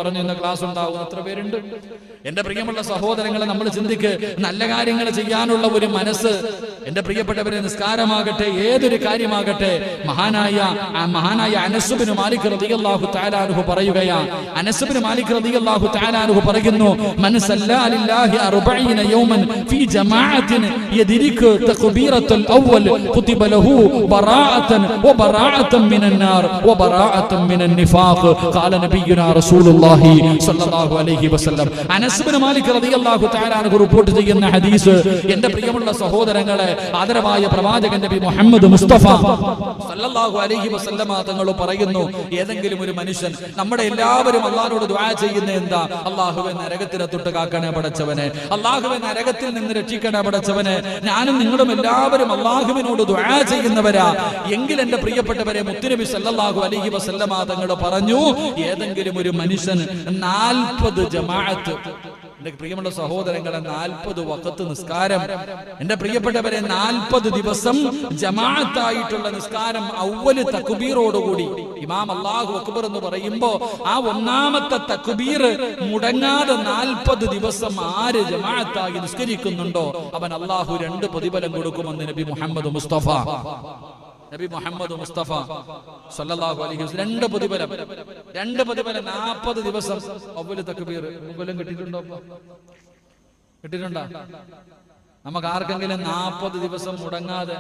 പറഞ്ഞു ഇന്ന് ക്ലാസ് ഉണ്ടാവും. എത്ര പേരുണ്ട്? എന്റെ പ്രിയമുള്ള സഹോദരങ്ങളെ, നമ്മൾ ചിന്തിക്ക്, നല്ല കാര്യങ്ങൾ ചെയ്യാനുള്ള ഒരു മനസ്സ്. എന്റെ പ്രിയപ്പെട്ടവരെ, നിസ്കാരമാകട്ടെ, ഏതൊരു കാര്യമാകട്ടെ, മഹാനായ അനസ് ഇബ്നു മാലിക് റളിയല്ലാഹു തആല അൻഹു പറയുകയാണ്. അനസ് ഇബ്നു മാലിക് റളിയല്ലാഹു തആല അൻഹു പറയുന്നു, മൻ സല്ലാ ലില്ലാഹി 40 യൗമൻ ഫീ ജമാഅത്തിൻ യദ്രികു തക്ബീറത്തുൽ അവ്വൽ കുതിബ ലഹു ബറാഅതൻ വബറാഅതൻ മിനൻ നാർ വബറാഅതൻ മിനൻ നിഫാഖ് ഖാല നബിയുനാ റസൂലുള്ളാഹി സ്വല്ലല്ലാഹു അലൈഹി വസല്ലം. അനസ് ഇബ്നു മാലിക് റളിയല്ലാഹു തആല അൻഹു റിപ്പോർട്ട് ചെയ്യുന്ന ഹദീസ്. എന്റെ പ്രിയമുള്ള സഹോദരങ്ങളെ, ആദരവായ പ്രവാചകൻ നബി മുഹമ്മദ് മുസ്തഫ സല്ലല്ലാഹു അലൈഹി വസല്ലമ തങ്ങൾ പറയുന്നു, ഏതെങ്കിലും ഒരു മനുഷ്യൻ, നമ്മുടെ എല്ലാവരും അല്ലാഹുവോട് ദുആ ചെയ്യുന്ന എന്താ? അല്ലാഹുവേ, നരകത്തിനെ തൊട്ട് കാക്കണേ പടച്ചവനെ, അല്ലാഹുവേ, നരകത്തിൽ നിന്ന് രക്ഷിക്കണേ പടച്ചവനെ. ഞാനും നിങ്ങളും എല്ലാവരും അല്ലാഹുവിനോട് ദുആ ചെയ്യുന്നവരാ എങ്കിൽ എന്റെ പ്രിയപ്പെട്ടവരെ, മുത്തുനബി സല്ലല്ലാഹു അലൈഹി വസല്ലമ തങ്ങൾ പറഞ്ഞു, ഏതെങ്കിലും ഒരു മനുഷ്യൻ 40 ജമാഅത്ത്, എന്റെ പ്രിയമുള്ള സഹോദരങ്ങളെ, 40 വഖത്ത് നിസ്കാരം, എന്റെ പ്രിയപ്പെട്ടവരെ, 40 ദിവസം ജമാഅത്തായിട്ടുള്ള നിസ്കാരം, അവ്വല് തക്ബീറോടുകൂടി ഇമാം അല്ലാഹു അക്ബർ എന്ന് പറയുമ്പോ ആ ഒന്നാമത്തെ തക്ബീർ മുടങ്ങാതെ 40 ദിവസം ആര് ജമാഅത്തായി നിസ്കരിക്കുന്നുണ്ടോ അവൻ അല്ലാഹു 2 പ്രതിഫലം കൊടുക്കുമെന്ന് നബി മുഹമ്മദ് മുസ്തഫ സല്ലല്ലാഹു അലൈഹി വസല്ലം. 2 പ്രതിഫലം 40 ദിവസം അവ്വല് തക്ബീർ. പ്രതിഫലം കിട്ടിയിട്ടുണ്ടോ? നമുക്ക് ആർക്കെങ്കിലും 40 ദിവസം മുടങ്ങാതെ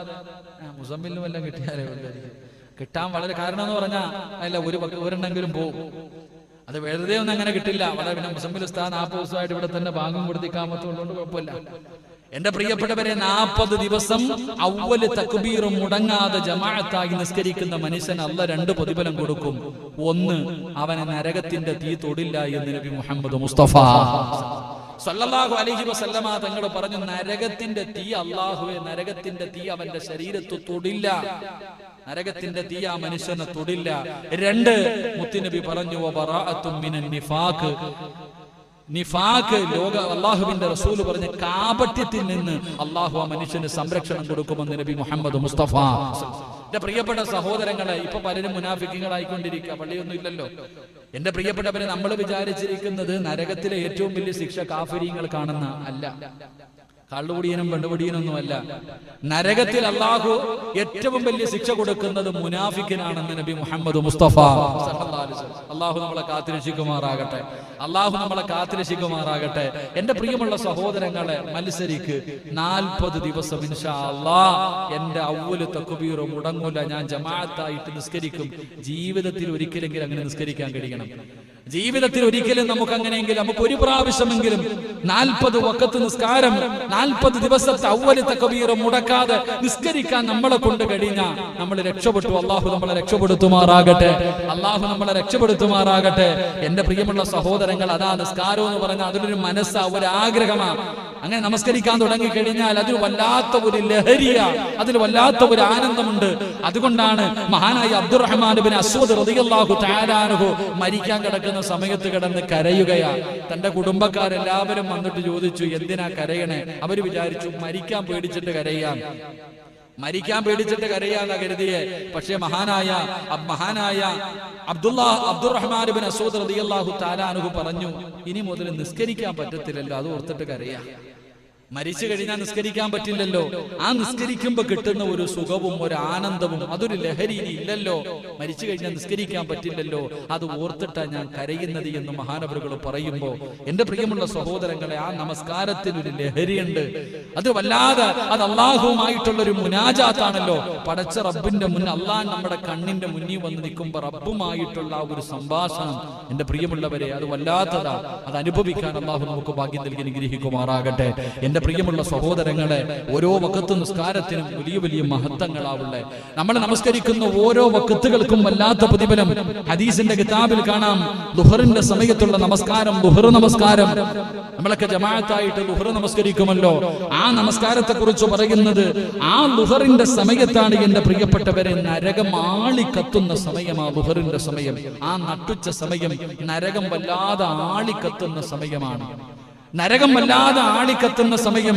മുസമ്മിലിനും എല്ലാം കിട്ടിയാലേ കിട്ടാൻ വളരെ കാരണം എന്ന് പറഞ്ഞാൽ അല്ല, ഒരെണ്ണെങ്കിലും പോകും. അത് വെറുതെ ഒന്നും അങ്ങനെ കിട്ടില്ല. വളരെ പിന്നെ മുസമ്മിൽ ഉസ്താദ് 40 ദിവസമായിട്ട് ഇവിടെ തന്നെ ഭാഗം കൊടുത്തിക്കാമത്തുള്ളതുകൊണ്ട് കുഴപ്പമില്ല. എന്റെ പ്രിയപ്പെട്ടവരെ, 40 ദിവസം അവ്വല് തക്ബീർ മുടങ്ങാതെ ജമാഅത്തായി നിസ്കരിക്കുന്ന മനുഷ്യന് അല്ലാഹ് 2 പ്രതിഫലം കൊടുക്കും. ഒന്ന്, അവനെ നരകത്തിന്റെ തീ തൊടില്ല എന്ന് നബി മുഹമ്മദ് മുസ്തഫ സല്ലല്ലാഹു അലൈഹി വസല്ലമ തങ്ങൾ പറഞ്ഞു, നരകത്തിന്റെ തീ, അല്ലാഹുവേ, നരകത്തിന്റെ തീ അവന്റെ ശരീരത്ത് തൊടില്ല, നരകത്തിന്റെ തീ ആ മനുഷ്യനെ തൊടില്ല. 2, മുത്തുനബി പറഞ്ഞു, വബറാഅത്തും മിനൻ നിഫാഖ്, നിഫാഖ്, ലോക അല്ലാഹുവിന്റെ റസൂൽ പറഞ്ഞ കാപട്യത്തിൽ നിന്ന് അല്ലാഹു ആ മനുഷ്യന് സംരക്ഷണം കൊടുക്കുമെന്ന് നബി മുഹമ്മദ് മുസ്തഫ. എന്റെ പ്രിയപ്പെട്ട സഹോദരങ്ങളെ, ഇപ്പൊ പലരും മുനാഫിക്കുകളായിക്കൊണ്ടിരിക്കുക, പള്ളിയൊന്നും ഇല്ലല്ലോ. എന്റെ പ്രിയപ്പെട്ടവരെ, നമ്മൾ വിചാരിച്ചിരിക്കുന്നത് നരകത്തിലെ ഏറ്റവും വലിയ ശിക്ഷ കാഫിരീങ്ങൾ കാണുന്ന അല്ല, കള്ളുകുടിയനും പെണ്ണുകുടിയനൊന്നും അല്ല. നരകത്തിൽ അല്ലാഹു ഏറ്റവും വലിയ ശിക്ഷ കൊടുക്കുന്നത് മുനാഫിക്കിനാണെന്ന് നബി മുഹമ്മദ് മുസ്തഫ സല്ലല്ലാഹു അലൈഹി വസല്ലം. അല്ലാഹു നമ്മളെ കാത്തുരക്ഷിക്കുമാറാകട്ടെ, അല്ലാഹു നമ്മളെ കാത്തുരക്ഷിക്കുമാറാകട്ടെ. എന്റെ പ്രിയമുള്ള സഹോദരങ്ങളെ, മത്സരിക്ക് 40 ദിവസം ഇൻഷാ അല്ലാഹ് എന്റെ അവ്വല് തക്ബീർ മുടങ്ങൂല, ഞാൻ ജമാഅത്തായിട്ട് നിസ്കരിക്കും. ജീവിതത്തിൽ ഒരിക്കലെങ്കിലും അങ്ങനെ നിസ്കരിക്കാൻ കഴിയണം. ജീവിതത്തിൽ ഒരിക്കലും നമുക്ക് അങ്ങനെയെങ്കിലും, നമുക്ക് ഒരു പ്രാവശ്യമെങ്കിലും 40 വഖത്ത് നിസ്കാരം, 40 ദിവസത്തെ അവ്വല് തക്ബീർ മുടക്കാതെ നിസ്കരിക്കാൻ നമ്മളെ കൊണ്ട് കഴിഞ്ഞാൽ നമ്മൾ രക്ഷപ്പെട്ടു. അല്ലാഹു നമ്മളെ രക്ഷപ്പെടുത്തുമാറാകട്ടെ, അല്ലാഹു നമ്മളെ രക്ഷപ്പെടുത്തുമാറാകട്ടെ. എന്റെ പ്രിയമുള്ള സഹോദരങ്ങൾ, അതാ നിസ്കാരം എന്ന് പറഞ്ഞാൽ അതിലൊരു മനസ്സാ, ഒരു ആഗ്രഹമാണ്. അങ്ങനെ നമസ്കരിക്കാൻ തുടങ്ങിക്കഴിഞ്ഞാൽ അതിൽ വല്ലാത്ത ഒരു ലഹരിയാ, അതിൽ വല്ലാത്ത ഒരു ആനന്ദമുണ്ട്. അതുകൊണ്ടാണ് മഹാനായ അബ്ദുറഹ്മാൻ ഇബ്നു അസ്വദ് റളിയല്ലാഹു തആല അൻഹു മരിക്കാൻ കിടക്കുന്ന സമയത്ത് കിടന്ന് കരയുകയാ. തന്റെ കുടുംബക്കാരെല്ലാവരും വന്നിട്ട് ചോദിച്ചു, എന്തിനാ കരയണേ? അവര് വിചാരിച്ചു മരിക്കാൻ പേടിച്ചിട്ട് കരയാന്ന കരുതിയെ. പക്ഷേ മഹാനായ അബ്ദുറഹ്മാൻ ഇബ്നു അസ്വദ് റളിയല്ലാഹു തആല അൻഹു പറഞ്ഞു, ഇനി മുതൽ നിസ്കരിക്കാൻ പറ്റത്തില്ലല്ലോ, അത് ഓർത്തിട്ട് കരയാ. മരിച്ചു കഴിഞ്ഞാൽ നിസ്കരിക്കാൻ പറ്റില്ലല്ലോ. ആ നിസ്കരിക്കുമ്പോ കിട്ടുന്ന ഒരു സുഖവും ഒരു ആനന്ദവും അതൊരു ലഹരി ഇല്ലല്ലോ. മരിച്ചു കഴിഞ്ഞാൽ നിസ്കരിക്കാൻ പറ്റില്ലല്ലോ, അത് ഓർത്തിട്ടാ ഞാൻ കരയുന്നത് എന്ന് മഹാനവറുകൾ പറയുമ്പോ, എന്റെ പ്രിയമുള്ള സഹോദരങ്ങളെ, ആ നമസ്കാരത്തിനൊരു ലഹരിയുണ്ട്. അത് വല്ലാതെ, അത് അള്ളാഹുവുമായിട്ടുള്ള ഒരു മുനാജാത്താണല്ലോ. പടച്ച റബ്ബിന്റെ മുന്നിൽ, അള്ളാഹ് നമ്മുടെ കണ്ണിന്റെ മുന്നിൽ വന്ന് നിൽക്കുമ്പോ റബ്ബുമായിട്ടുള്ള ആ ഒരു സംഭാഷണം, എന്റെ പ്രിയമുള്ളവരെ, അത് വല്ലാത്തതാ. അത് അനുഭവിക്കാൻ അള്ളാഹു നമുക്ക് ഭാഗ്യം നൽകി അനുഗ്രഹിക്കുമാറാകട്ടെ. എന്റെ പ്രിയമുള്ള സഹോദരങ്ങളെ, ഓരോ വഖത്ത് നിസ്കാരത്തിനും വലിയ വലിയ മഹത്വങ്ങളാവുള്ളേ. നമ്മൾ നമസ്കരിക്കുന്ന ഓരോ വഖത്തുകൾക്കും വല്ലാത്ത പ്രതിഫലം. ഹദീസിന്റെ കിതാബിൽ കാണാം, ദുഹറിന്റെ സമയത്തുള്ള നമസ്കാരം, ദുഹർ നമസ്കാരം, നമ്മളൊക്കെ ജമാഅത്തായിട്ട് ദുഹർ നമസ്കരിക്കുമല്ലോ. ആ നമസ്കാരത്തെ കുറിച്ച് പറയുന്നത്, ആ ദുഹറിന്റെ സമയത്താണ് എന്റെ പ്രിയപ്പെട്ടവരെ നരകം ആളിക്കത്തുന്ന സമയമാ ദുഹറിന്റെ സമയം. ആ നട്ടുച്ച സമയം നരകം വല്ലാതെ ആളിക്കത്തുന്ന സമയമാണ്. നരകം വല്ലാതെ ആളിക്കത്തുന്ന സമയം.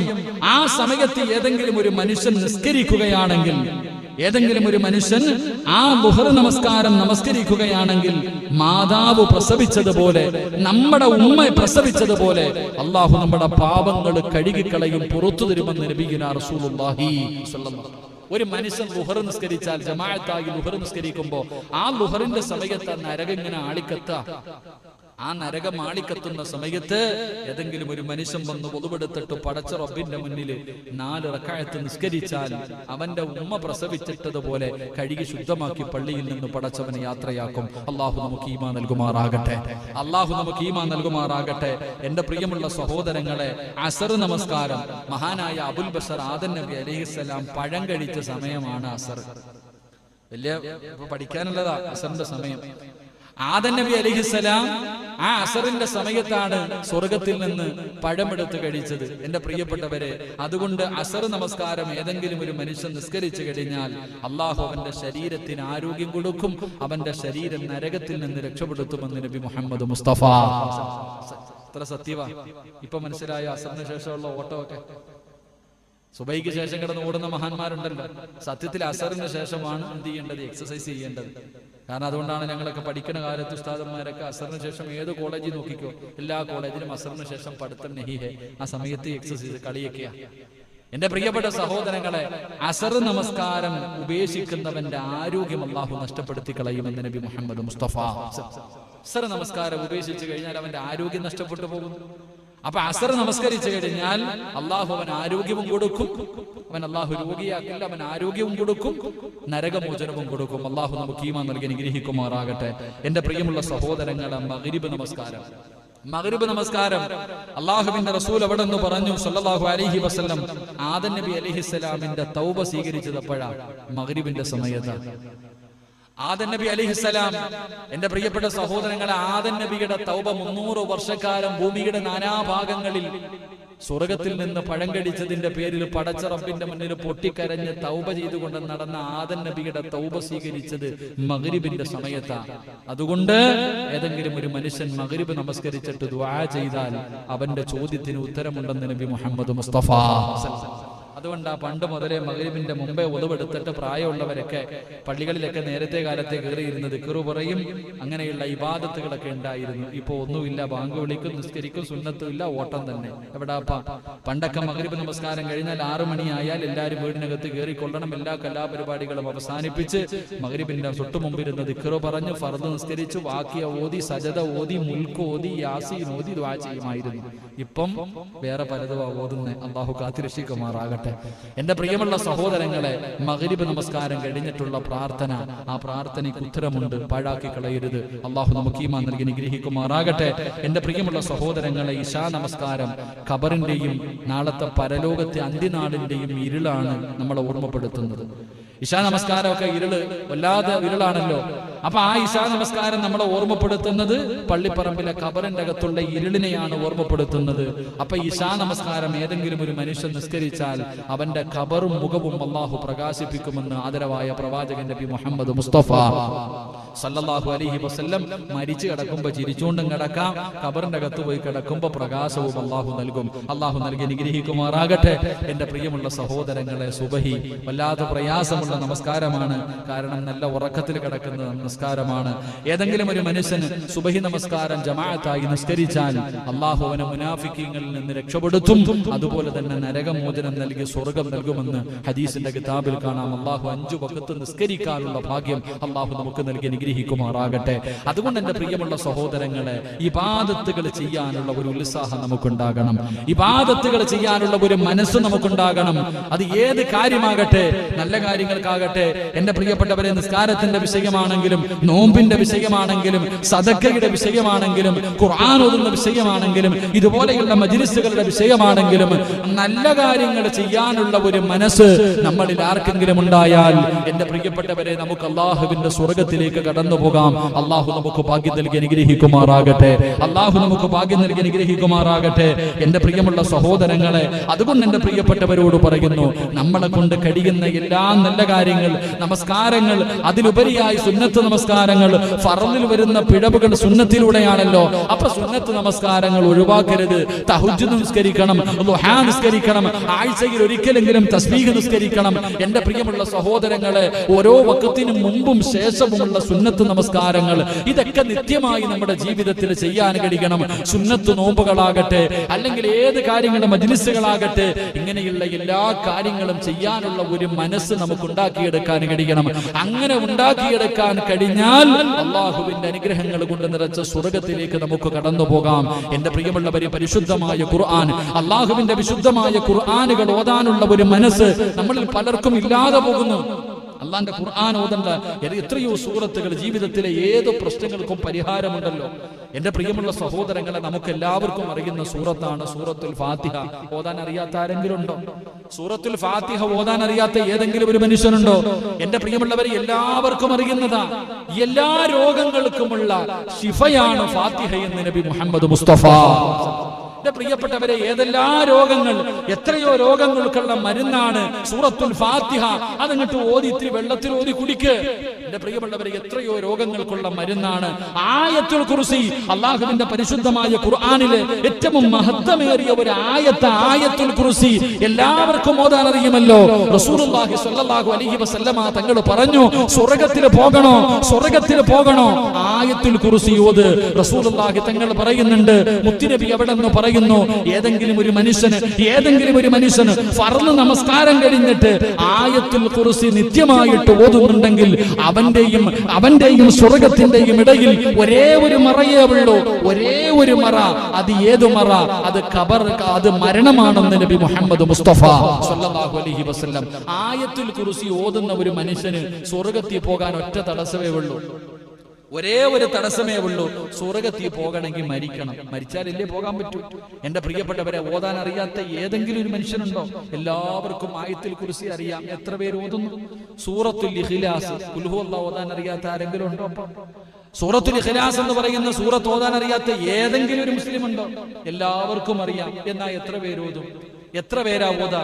ആ സമയത്ത് ഏതെങ്കിലും ഒരു മനുഷ്യൻ നിസ്കരിക്കുകയാണെങ്കിൽ ഏതെങ്കിലും ഒരു മനുഷ്യൻ ആ ളുഹർ നമസ്കാരം നമസ്കരിക്കുകയാണെങ്കിൽ മാതാവ് പ്രസവിച്ചതുപോലെ, നമ്മുടെ ഉമ്മ പ്രസവിച്ചതുപോലെ അള്ളാഹു നമ്മുടെ പാപങ്ങൾ കഴുകിക്കളയും, പുറത്തു തരുമെന്ന് നബിയുനാ റസൂലുള്ളാഹി സ്വല്ലല്ലാഹു അലൈഹി വസല്ലം. ഒരു മനുഷ്യൻ ളുഹർ നിസ്കരിച്ചാൽ, ജമാഅത്തായി ളുഹർ നിസ്കരിക്കുമ്പോൾ ആ ളുഹറിന്റെ സമയത്ത് നരകം ഇങ്ങനെ ആ നരകം ആളിക്കത്തുന്ന സമയത്ത് ഏതെങ്കിലും ഒരു മനുഷ്യൻ വന്ന് വുളുവെടുത്തിട്ട് പടച്ച റബ്ബിന്റെ മുന്നിൽ 4 റക്അത്ത് നിസ്കരിച്ചാൽ അവന്റെ ഉമ്മ പ്രസവിച്ചിട്ടതുപോലെ കഴുകി ശുദ്ധമാക്കി പള്ളിയിൽ നിന്ന് പടച്ചവനെ യാത്രയാക്കും. അള്ളാഹു നമുക്ക് ഈമാൻ നൽകുമാറാകട്ടെ. അള്ളാഹു നമുക്ക് ഈമാൻ നൽകുമാറാകട്ടെ. എന്റെ പ്രിയമുള്ള സഹോദരങ്ങളെ, അസർ നമസ്കാരം മഹാനായ അബുൽ ബഷർ ആദം നബി അലൈഹിസ്സലാം പഴം കഴിച്ച സമയമാണ് അസർ. വലിയ പഠിക്കാനുള്ളതാ അസറിന്റെ സമയം. ആദം നബി അലൈഹിസ്സലാം ആ അസറിന്റെ സമയത്താണ് സ്വർഗത്തിൽ നിന്ന് പഴമെടുത്ത് കഴിച്ചത്. എന്റെ പ്രിയപ്പെട്ടവരെ, അതുകൊണ്ട് അസർ നമസ്കാരം ഏതെങ്കിലും ഒരു മനുഷ്യൻ നിസ്കരിച്ചു കഴിഞ്ഞാൽ അള്ളാഹു അവന്റെ ശരീരത്തിന് ആരോഗ്യം കൊടുക്കും, അവന്റെ ശരീരം നരകത്തിൽ നിന്ന് രക്ഷപ്പെടുത്തുമെന്ന് നബി മുഹമ്മദ് മുസ്തഫ. അത്ര സത്യവാ. ഇപ്പൊ മനസ്സിലായ അസറിന് ശേഷമുള്ള ഓട്ടമൊക്കെ. സുബൈക്ക് ശേഷം കിടന്ന് ഓടുന്ന മഹാന്മാരുണ്ടല്ലോ. സത്യത്തിൽ അസറിന് ശേഷമാണ് എന്ത് ചെയ്യേണ്ടത്? എക്സസൈസ് ചെയ്യേണ്ടത്. കാരണം അതുകൊണ്ടാണ് ഞങ്ങളൊക്കെ പഠിക്കുന്ന കാലത്ത് ഉസ്താദന്മാരൊക്കെ അസറിന് ശേഷം ഏത് കോളേജിൽ നോക്കിക്കോ, എല്ലാ കോളേജിലും അസറിന് ശേഷം പഠിത്തം നഹിഹെ. ആ സമയത്ത് എക്സസൈസ്, കളിയൊക്കെയാ. എന്റെ പ്രിയപ്പെട്ട സഹോദരങ്ങളെ, അസർ നമസ്കാരം ഉപേക്ഷിക്കുന്നവന്റെ ആരോഗ്യം അള്ളാഹു നഷ്ടപ്പെടുത്തി കളയുമെന്ന് നബി മുഹമ്മദ് മുസ്തഫ. അസർ നമസ്കാരം ഉപേക്ഷിച്ചു കഴിഞ്ഞാൽ അവന്റെ ആരോഗ്യം നഷ്ടപ്പെട്ടു പോകും. അപ്പൊ അസർ നമസ്കരിച്ചു കഴിഞ്ഞാൽ അള്ളാഹു അവൻ ആരോഗ്യവും കൊടുക്കും. അവൻ അള്ളാഹു രോഗിയാക്കില്ല, അവൻ ആരോഗ്യവും കൊടുക്കും, നരകമോചനവും കൊടുക്കും. അള്ളാഹു നമുക്ക് ഈമാൻ നൽകി അനുഗ്രഹിക്കുമാറാകട്ടെ. എന്റെ പ്രിയമുള്ള സഹോദരങ്ങളെ, മഗ്രിബ് നമസ്കാരം അള്ളാഹുവിന്റെ റസൂൽ അവിടെ നിന്ന് പറഞ്ഞു സല്ലല്ലാഹു അലൈഹി വസല്ലം, ആദം നബി അലൈഹിസ്സലാമിന്റെ തൗബ സ്വീകരിച്ചതപ്പോഴാണ് മഗ്രിബിന്റെ സമയത്ത്. ആദം നബി അലൈഹിസ്സലാം, എന്റെ പ്രിയപ്പെട്ട സഹോദരങ്ങളെ, ആദം നബിയുടെ തൗബ 300 വർഷക്കാലം ഭൂമിയുടെ നാനാഭാഗങ്ങളിൽ സ്വർഗത്തിൽ നിന്ന് പഴം കടിച്ചതിന്റെ പേരിൽ പടച്ച റബ്ബിന്റെ മുന്നിൽ പൊട്ടിക്കരഞ്ഞ് തൗബ ചെയ്തുകൊണ്ട് നടന്ന ആദം നബിയുടെ തൗബ സ്വീകരിച്ചത് മഗ്രിബിന്റെ സമയത്താണ്. അതുകൊണ്ട് ഏതെങ്കിലും ഒരു മനുഷ്യൻ മഗ്രിബ് നമസ്കരിച്ചിട്ട് ദുആ ചെയ്താൽ അവന്റെ ചോദ്യത്തിന് ഉത്തരമുണ്ടെന്ന് നബി മുഹമ്മദ് മുസ്തഫ. അതുകൊണ്ട് പണ്ട് മുതലേ മഗ്രിബിന്റെ മുമ്പേ ഉളവെടുത്തിട്ട് പ്രായമുള്ളവരൊക്കെ പള്ളികളിലൊക്കെ നേരത്തെ കാലത്തെ കയറിയിരുന്നത് ദിക്റ് പറയും, അങ്ങനെയുള്ള ഇബാദത്തുകളൊക്കെ ഉണ്ടായിരുന്നു. ഇപ്പൊ ഒന്നുമില്ല. ബാങ്ക് വിളിക്കും, നിസ്കരിക്കും, സുന്നത്തും ഇല്ല, ഓട്ടം തന്നെ. എവിടാപ്പാ? പണ്ടൊക്കെ മഗ്രിബ് നമസ്കാരം കഴിഞ്ഞാൽ 6 മണിയായാൽ എല്ലാവരും വീടിനകത്ത് കയറിക്കൊള്ളണം. എല്ലാ കലാപരിപാടികളും അവസാനിപ്പിച്ച് മഗ്രിബിന്റെ തൊട്ടു മുമ്പിരുന്ന് ദിക്റ് പറഞ്ഞ് ഫർദ് നിസ്കരിച്ചു, വാക്കിയ ഓതി, സജദ ഓതി, മുൽക്ക് ഓതി, യാസീൻ ഓതി ദുആ ചെയ്യുമായിരുന്നു. ഇപ്പം വേറെ പലതും ഓതുന്നേ. അള്ളാഹു കാത്തിരക്ഷിക്കുമാറാകട്ടെ. എന്റെ പ്രിയമുള്ള സഹോദരങ്ങളെ, മഗ്രിബ് നമസ്കാരം കഴിഞ്ഞിട്ടുള്ള പ്രാർത്ഥന, ആ പ്രാർത്ഥനയ്ക്ക് ഉത്തരമുണ്ട്. പാഴാക്കി കളയരുത്. അള്ളാഹു നമുക്ക് ഈമാൻ നൽകി അനുഗ്രഹിക്കുമാറാകട്ടെ. എന്റെ പ്രിയമുള്ള സഹോദരങ്ങളെ, ഇശാ നമസ്കാരം ഖബറിന്റെയും നാളത്തെ പരലോകത്തെ അന്ത്യനാളിന്റെയും ഇരുളാണ് നമ്മളെ ഓർമ്മപ്പെടുത്തുന്നത്. ഇശാ നമസ്കാരമൊക്കെ വല്ലാതെ ഇരുളാണല്ലോ. അപ്പൊ ആ ഇശാ നമസ്കാരം നമ്മളെ ഓർമ്മപ്പെടുത്തുന്നത് പള്ളിപ്പറമ്പിലെ ഖബറിന്റെ അകത്തുള്ള ഇരുളിനെയാണ് ഓർമ്മപ്പെടുത്തുന്നത്. അപ്പൊ ഇശാ നമസ്കാരം ഏതെങ്കിലും ഒരു മനുഷ്യൻ നിസ്കരിച്ചാൽ അവന്റെ ഖബറും മുഖവും അള്ളാഹു പ്രകാശിപ്പിക്കുമെന്ന് ആദരവായ പ്രവാചകൻ നബി മുഹമ്മദ് മുസ്തഫ സല്ലല്ലാഹു അലൈഹി വസല്ലം. മരിച്ചു കിടക്കുമ്പോ ചിരിച്ചുകൊണ്ടും കിടക്കാം, ഖബറിന്റെ അകത്ത് പോയി കിടക്കുമ്പോ പ്രകാശവും അള്ളാഹു നൽകും. അള്ളാഹു നൽകി അനുഗ്രഹിക്കുമാറാകട്ടെ. എന്റെ പ്രിയമുള്ള സഹോദരങ്ങളെ, സുബഹി വല്ലാതെ പ്രയാസമുള്ള നമസ്കാരമാണ്. കാരണം നല്ല ഉറക്കത്തിൽ കിടക്കുന്ന നമസ്കാരമാണ്. ഏതെങ്കിലും ഒരു മനുഷ്യന് സുബഹി നമസ്കാരം ജമാഅത്തായി നിസ്കരിച്ചാൽ അള്ളാഹു അവനെ മുനാഫിക്കീങ്ങളിൽ നിന്ന് രക്ഷപ്പെടുത്തും. അതുപോലെ തന്നെ നരകമോചനം നൽകി സ്വർഗം നൽകുമെന്ന് ഹദീസിന്റെ കിതാബിൽ കാണാം. അള്ളാഹു 5 വഖത്ത് നിസ്കരിക്കാനുള്ള ഭാഗ്യം അള്ളാഹു നമുക്ക് നൽകി അനുഗ്രഹിക്കുമാറാകട്ടെ. അതുകൊണ്ട് എന്റെ പ്രിയമുള്ള സഹോദരങ്ങളെ, ഇബാദത്തുകൾ ചെയ്യാനുള്ള ഒരു ഉത്സാഹം നമുക്കുണ്ടാകണം. ഇബാദത്തുകൾ ചെയ്യാനുള്ള ഒരു മനസ്സ് നമുക്കുണ്ടാകണം. അത് ഏത് കാര്യമാകട്ടെ, നല്ല കാര്യങ്ങൾക്കാകട്ടെ. എന്റെ പ്രിയപ്പെട്ടവരെ, നിസ്കാരത്തിന്റെ വിഷയമാണെങ്കിലും, നോമ്പിന്റെ വിഷയമാണെങ്കിലും, സദഖയുടെ വിഷയമാണെങ്കിലും, ഖുർആൻ ഓതുന്ന വിഷയമാണെങ്കിലും, ഇതുപോലെയുള്ള മജ്ലിസുകളുടെ വിഷയമാണെങ്കിലും, നല്ല കാര്യങ്ങൾ ചെയ്യാനുള്ള ഒരു മനസ്സ് നമ്മളിൽ ആർക്കെങ്കിലും ഉണ്ടായാൽ, എന്റെ പ്രിയപ്പെട്ടവരെ, നമുക്ക് അല്ലാഹുവിന്റെ സ്വർഗത്തിലേക്ക് കടന്നു പോകാം. അള്ളാഹു നമുക്ക് ഭാഗ്യം നൽകി അനുഗ്രഹിക്കുമാറാകട്ടെ. അള്ളാഹു നമുക്ക് ഭാഗ്യം നൽകി അനുഗ്രഹിക്കുമാറാകട്ടെ. എന്റെ പ്രിയമുള്ള സഹോദരങ്ങളെ, അതുകൊണ്ട് എന്റെ പ്രിയപ്പെട്ടവരോട് പറയുന്നു, നമ്മളെ കൊണ്ട് കഴിയുന്ന എല്ലാ നല്ല കാര്യങ്ങൾ, നമസ്കാരങ്ങൾ, അതിലുപരിയായി സുന്നത്ത് നമസ്കാരങ്ങൾ, ഫർളിൽ വരുന്ന പിഴവുകൾ സുന്നത്തിലൂടെയാണല്ലോ. അപ്പൊ സുന്നത്ത് നമസ്കാരങ്ങൾ ഒഴിവാക്കരുത്. തഹജ്ജുദ് നിസ്കരിക്കണം, ദുഹാ നിസ്കരിക്കണം, ആഴ്ചയിൽ ഒരിക്കലെങ്കിലും തസ്ബീഹ് നിസ്കരിക്കണം. എന്റെ പ്രിയമുള്ള സഹോദരങ്ങളെ, ഓരോ വഖത്തിനും മുമ്പും ശേഷവുമുള്ള സുന്നത്ത് നമസ്കാരങ്ങൾ, ഇതൊക്കെ നിത്യമായി നമ്മുടെ ജീവിതത്തിൽ ചെയ്യാൻ കഴിയണം. സുന്നത്ത് നോമ്പുകളാകട്ടെ, അല്ലെങ്കിൽ ഏത് കാര്യങ്ങളുടെ മജ്ലിസുകളാകട്ടെ, ഇങ്ങനെയുള്ള എല്ലാ കാര്യങ്ങളും ചെയ്യാനുള്ള ഒരു മനസ്സ് നമുക്ക് ഉണ്ടാക്കിയെടുക്കാൻ കഴിയണം. അങ്ങനെ ഉണ്ടാക്കിയെടുക്കാൻ കഴിഞ്ഞാൽ അള്ളാഹുവിന്റെ അനുഗ്രഹങ്ങൾ കൊണ്ട് നിറച്ച സ്വർഗത്തിലേക്ക് നമുക്ക് കടന്നു പോകാം. എന്റെ പ്രിയമുള്ളവരെ, പരിശുദ്ധമായ ഖുർആൻ, അള്ളാഹുവിന്റെ വിശുദ്ധമായ ഖുർആനുകൾ ഓതാനുള്ള ഒരു മനസ്സ് നമ്മളിൽ പലർക്കും ഇല്ലാതെ പോകുന്നു. അള്ളാന്റെ ഖുർആൻ ഓതണ്ട എത്രയോ സൂറത്തുകൾ, ജീവിതത്തിലെ ഏത് പ്രശ്നങ്ങൾക്കും പരിഹാരമുണ്ടല്ലോ. എന്റെ പ്രിയമുള്ള സഹോദരങ്ങളെ, നമുക്ക് എല്ലാവർക്കും അറിയുന്ന സൂറത്താണ് സൂറത്തുൽ ഫാത്തിഹ. ഓതാൻ അറിയാത്ത ആരെങ്കിലും ഉണ്ടോ? സൂറത്തുൽ ഫാത്തിഹ ഓതാൻ അറിയാത്ത ഏതെങ്കിലും ഒരു മനുഷ്യനുണ്ടോ? എന്റെ പ്രിയമുള്ളവരെ, എല്ലാവർക്കും അറിയുന്നതാ. എല്ലാ രോഗങ്ങൾക്കുമുള്ള ശിഫയാണ് ഫാത്തിഹ എന്ന് നബി മുഹമ്മദ് മുസ്തഫ. പ്രിയപ്പെട്ടവരെ, ഏതെല്ലാ രോഗങ്ങൾ, എത്രയോ രോഗങ്ങൾക്കുള്ള മരുന്നാണ് സൂറത്തുൽ ഫാത്തിഹ. അതങ്ങോട്ട് ഓതി ഇത്തിരി വെള്ളത്തിൽ ഓതി കുടിക്ക്. എന്റെ പ്രിയപ്പെട്ടവരെ, എത്രയോ രോഗങ്ങൾക്കുള്ള മരുന്നാണ് ആയത്തുൽ കുർസി. അള്ളാഹുവിന്റെ പരിശുദ്ധമായ ഖുർആനിലെ ഏറ്റവും മഹത്വമേറിയ ഒരു ആയത്തുൽ കുർസി എല്ലാവർക്കും ഓതാൻ അറിയുമല്ലോ. റസൂലുള്ളാഹി സ്വല്ലല്ലാഹു അലൈഹി വസല്ലമ തങ്ങൾ പറഞ്ഞു, സ്വർഗ്ഗത്തിൽ പോകണോ ആയത്തുൽ കുർസി ഓത്. റസൂലുള്ളാഹി തങ്ങൾ പറയുന്നുണ്ട്, മുത്തുനബി അവിടെ നിന്ന് പറയുന്നു, ഏതെങ്കിലും ഒരു മനുഷ്യന് ഫർള് നമസ്കാരം കഴിഞ്ഞിട്ട് ആയത്തുൽ കുർസി നിത്യമായിട്ട് ഓതുന്നുണ്ടെങ്കിൽ അവന്റെയും സ്വർഗ്ഗത്തിന്റെയും ഇടയിൽ ഒരേ ഒരു മറയേ ഉള്ളൂ. ഒരേ ഒരു മറ. അത് ഏതു മറ? അത് മരണമാണെന്ന് നബി മുഹമ്മദ് മുസ്തഫ സ്വല്ലല്ലാഹു അലൈഹി വസല്ലം. ആയത്തുൽ കുർസി ഓതുന്ന ഒരു മനുഷ്യന് സ്വർഗ്ഗത്തിൽ പോകാൻ ഒറ്റ തടസ്സമേ ഉള്ളൂ. ഒരേ ഒരു തടസ്സമേ ഉള്ളൂ. സ്വർഗ്ഗത്തിൽ പോകണമെങ്കിൽ മരിക്കണം. മരിച്ചാലല്ലേ പോകാൻ പറ്റൂ. എന്റെ പ്രിയപ്പെട്ടവരെ, ഓതാൻ അറിയാത്ത ഏതെങ്കിലും ഒരു മനുഷ്യനുണ്ടോ? എല്ലാവർക്കും ആയത്തുൽ കുർസി അറിയാം. എത്ര പേര് ഓതുന്നു? സൂറത്തുൽ ഇഖ്ലാസ്, ഖുൽ ഹുവല്ലാഹു ഓതാൻ അറിയാത്ത ആരെങ്കിലും ഉണ്ടോ? സൂറത്തുൽ ഇഖ്ലാസ് എന്ന് പറയുന്ന സൂറത്ത് ഓതാൻ അറിയാത്ത ഏതെങ്കിലും ഒരു മുസ്ലിം ഉണ്ടോ? എല്ലാവർക്കും അറിയാം. എന്നാൽ എത്ര പേര് ഓതും? എത്ര പേരാ ഓതാ?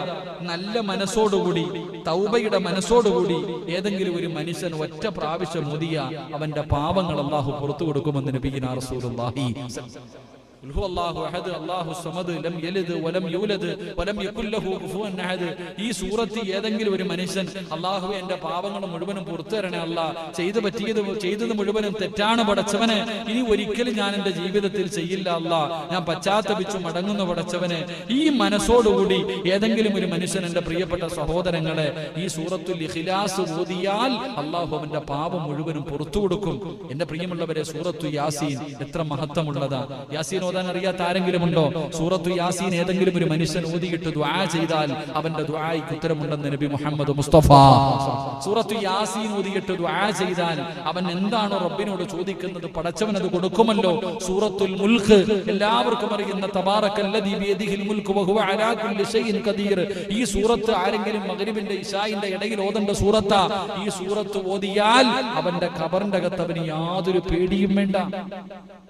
നല്ല മനസ്സോടുകൂടി, തൗബയുടെ മനസ്സോടുകൂടി ഏതെങ്കിലും ഒരു മനുഷ്യൻ ഒറ്റ പ്രാവശ്യം ഓതിയ അവന്റെ പാപങ്ങൾ അല്ലാഹു പുറത്തു കൊടുക്കുമെന്ന് നബിയിനാ റസൂലുള്ളാഹി. ഈ സൂറത്ത് ഏതെങ്കിലും ഒരു മനുഷ്യൻ, അല്ലാഹു എന്റെ പാപങ്ങൾ മുഴുവനും പുറത്തു തരണേ അല്ലാ, ചെയ്തത് മുഴുവനും തെറ്റാണ് പടച്ചവനെ, ഇനി ഒരിക്കലും ഞാൻ എന്റെ ജീവിതത്തിൽ ചെയ്യില്ല അല്ലാ, ഞാൻ പശ്ചാത്തപിച്ചു മടങ്ങുന്ന പടച്ചവനെ, ഈ മനസ്സോടുകൂടി ഏതെങ്കിലും ഒരു മനുഷ്യൻ, എന്റെ പ്രിയപ്പെട്ട സഹോദരങ്ങളെ, ഈ സൂറത്തുൽ ഇഖ്ലാസ് ഓതിയാൽ അല്ലാഹു അവന്റെ പാപം മുഴുവനും പുറത്തു കൊടുക്കും. എന്റെ പ്രിയമുള്ളവരെ, സൂറത്തു യാസീൻ എത്ര മഹത്വമുള്ളതാ. യാസീൻ ഓതാൻ അറിയാത്ത ആരെങ്കിലും ഉണ്ടോ? സൂറത്തു യാസീൻ ഏതെങ്കിലും ഒരു മനുഷ്യൻ ഓതിയിട്ട് ദുആ ചെയ്താൽ അവന്റെ ദുആയ്ക്ക് ഉത്തരമുണ്ടെന്ന് നബി മുഹമ്മദ് മുസ്തഫ. സൂറത്തു യാസീൻ ഓതിയിട്ട് ദുആ ചെയ്താൽ അവൻ എന്താണോ റബ്ബിനോട് ചോദിക്കുന്നത് പടച്ചവൻ അത് കൊടുക്കുമല്ലോ. സൂറത്തുൽ മുൽഖ് എല്ലാവർക്കും അറിയുന്ന തബാറക്കല്ലദീ ബിയദിഹിൽ മുൽഖു വഹുവ അലാ കുല്ലി ഷൈഇൻ ഖദീർ. ഈ സൂറത്ത് ആരെങ്കിലും മഗ്രിബിന്റെ ഇശാഇന്റെ ഇടയിൽ ഓതേണ്ട സൂറത്താ. ഈ സൂറത്ത് ഓതിയാൽ അവന്റെ ഖബറിന്റെ അകത്ത് അവന് യാതൊരു പേടിയും വേണ്ട.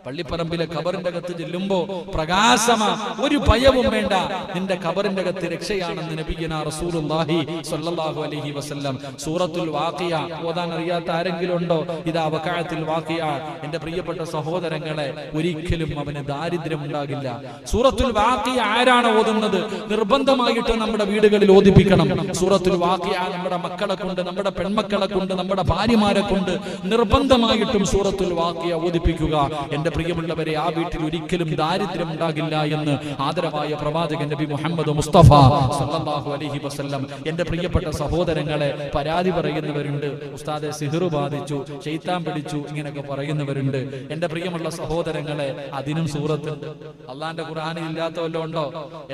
പള്ളിപ്പറമ്പിലെ ഖബറിന്റെ അകത്ത് ചെല്ലുമ്പോ പ്രകാശമാ, ഒരു ഭയവും വേണ്ട. നിന്റെ ഖബറിന്റെ അകത്ത് രക്ഷയാണെന്ന് നബിയനാ റസൂലുള്ളാഹി സ്വല്ലല്ലാഹു അലൈഹി വസല്ലം. സൂറത്തുൽ വാഖിയ ഓതാൻ അറിയാത്ത ആരെങ്കിലും ഉണ്ടോ? ഇദാ വഖഅത്തിൽ വാഖിയ. എന്റെ പ്രിയപ്പെട്ട സഹോദരങ്ങളെ, ഒരിക്കലും അവന് ദാരിദ്ര്യം ഉണ്ടാകില്ല. സൂറത്തുൽ വാഖിയ ആരാണ് ഓതുന്നത്? നിർബന്ധമായിട്ട് നമ്മുടെ വീടുകളിൽ ഓതിപ്പിക്കണം. സൂറത്തുൽ വാഖിയ നമ്മുടെ മക്കളെ കൊണ്ട്, നമ്മുടെ പെൺമക്കളെ കൊണ്ട്, നമ്മുടെ ഭാര്യമാരെ കൊണ്ട് നിർബന്ധമായിട്ടും സൂറത്തുൽ വാഖിയ ഓതിപ്പിക്കുക. എന്റെ പ്രിയമുള്ളവരെ, ആ വീട്ടിൽ ഒരിക്കലും ദാരിദ്ര്യം ഉണ്ടാകില്ല എന്ന് ആദരവായ പ്രവാചകൻ നബി മുഹമ്മദ് മുസ്തഫ സല്ലല്ലാഹു അലൈഹി വസല്ലം. എന്റെ പ്രിയപ്പെട്ട സഹോദരങ്ങളെ, പരാതി പറയുന്നവരുണ്ട്, ഉസ്താദെ സിഹ്റ് ബാധിച്ചു, ശൈത്താൻ പിടിച്ചു, ഇങ്ങനെയൊക്കെ പറയുന്നവരുണ്ട്. എന്റെ പ്രിയമുള്ള സഹോദരങ്ങളെ, അതിനും സൂറത്തുണ്ട്. അള്ളാന്റെ ഖുർആനിൽ ഇല്ലാത്ത വല്ലതും ഉണ്ടോ?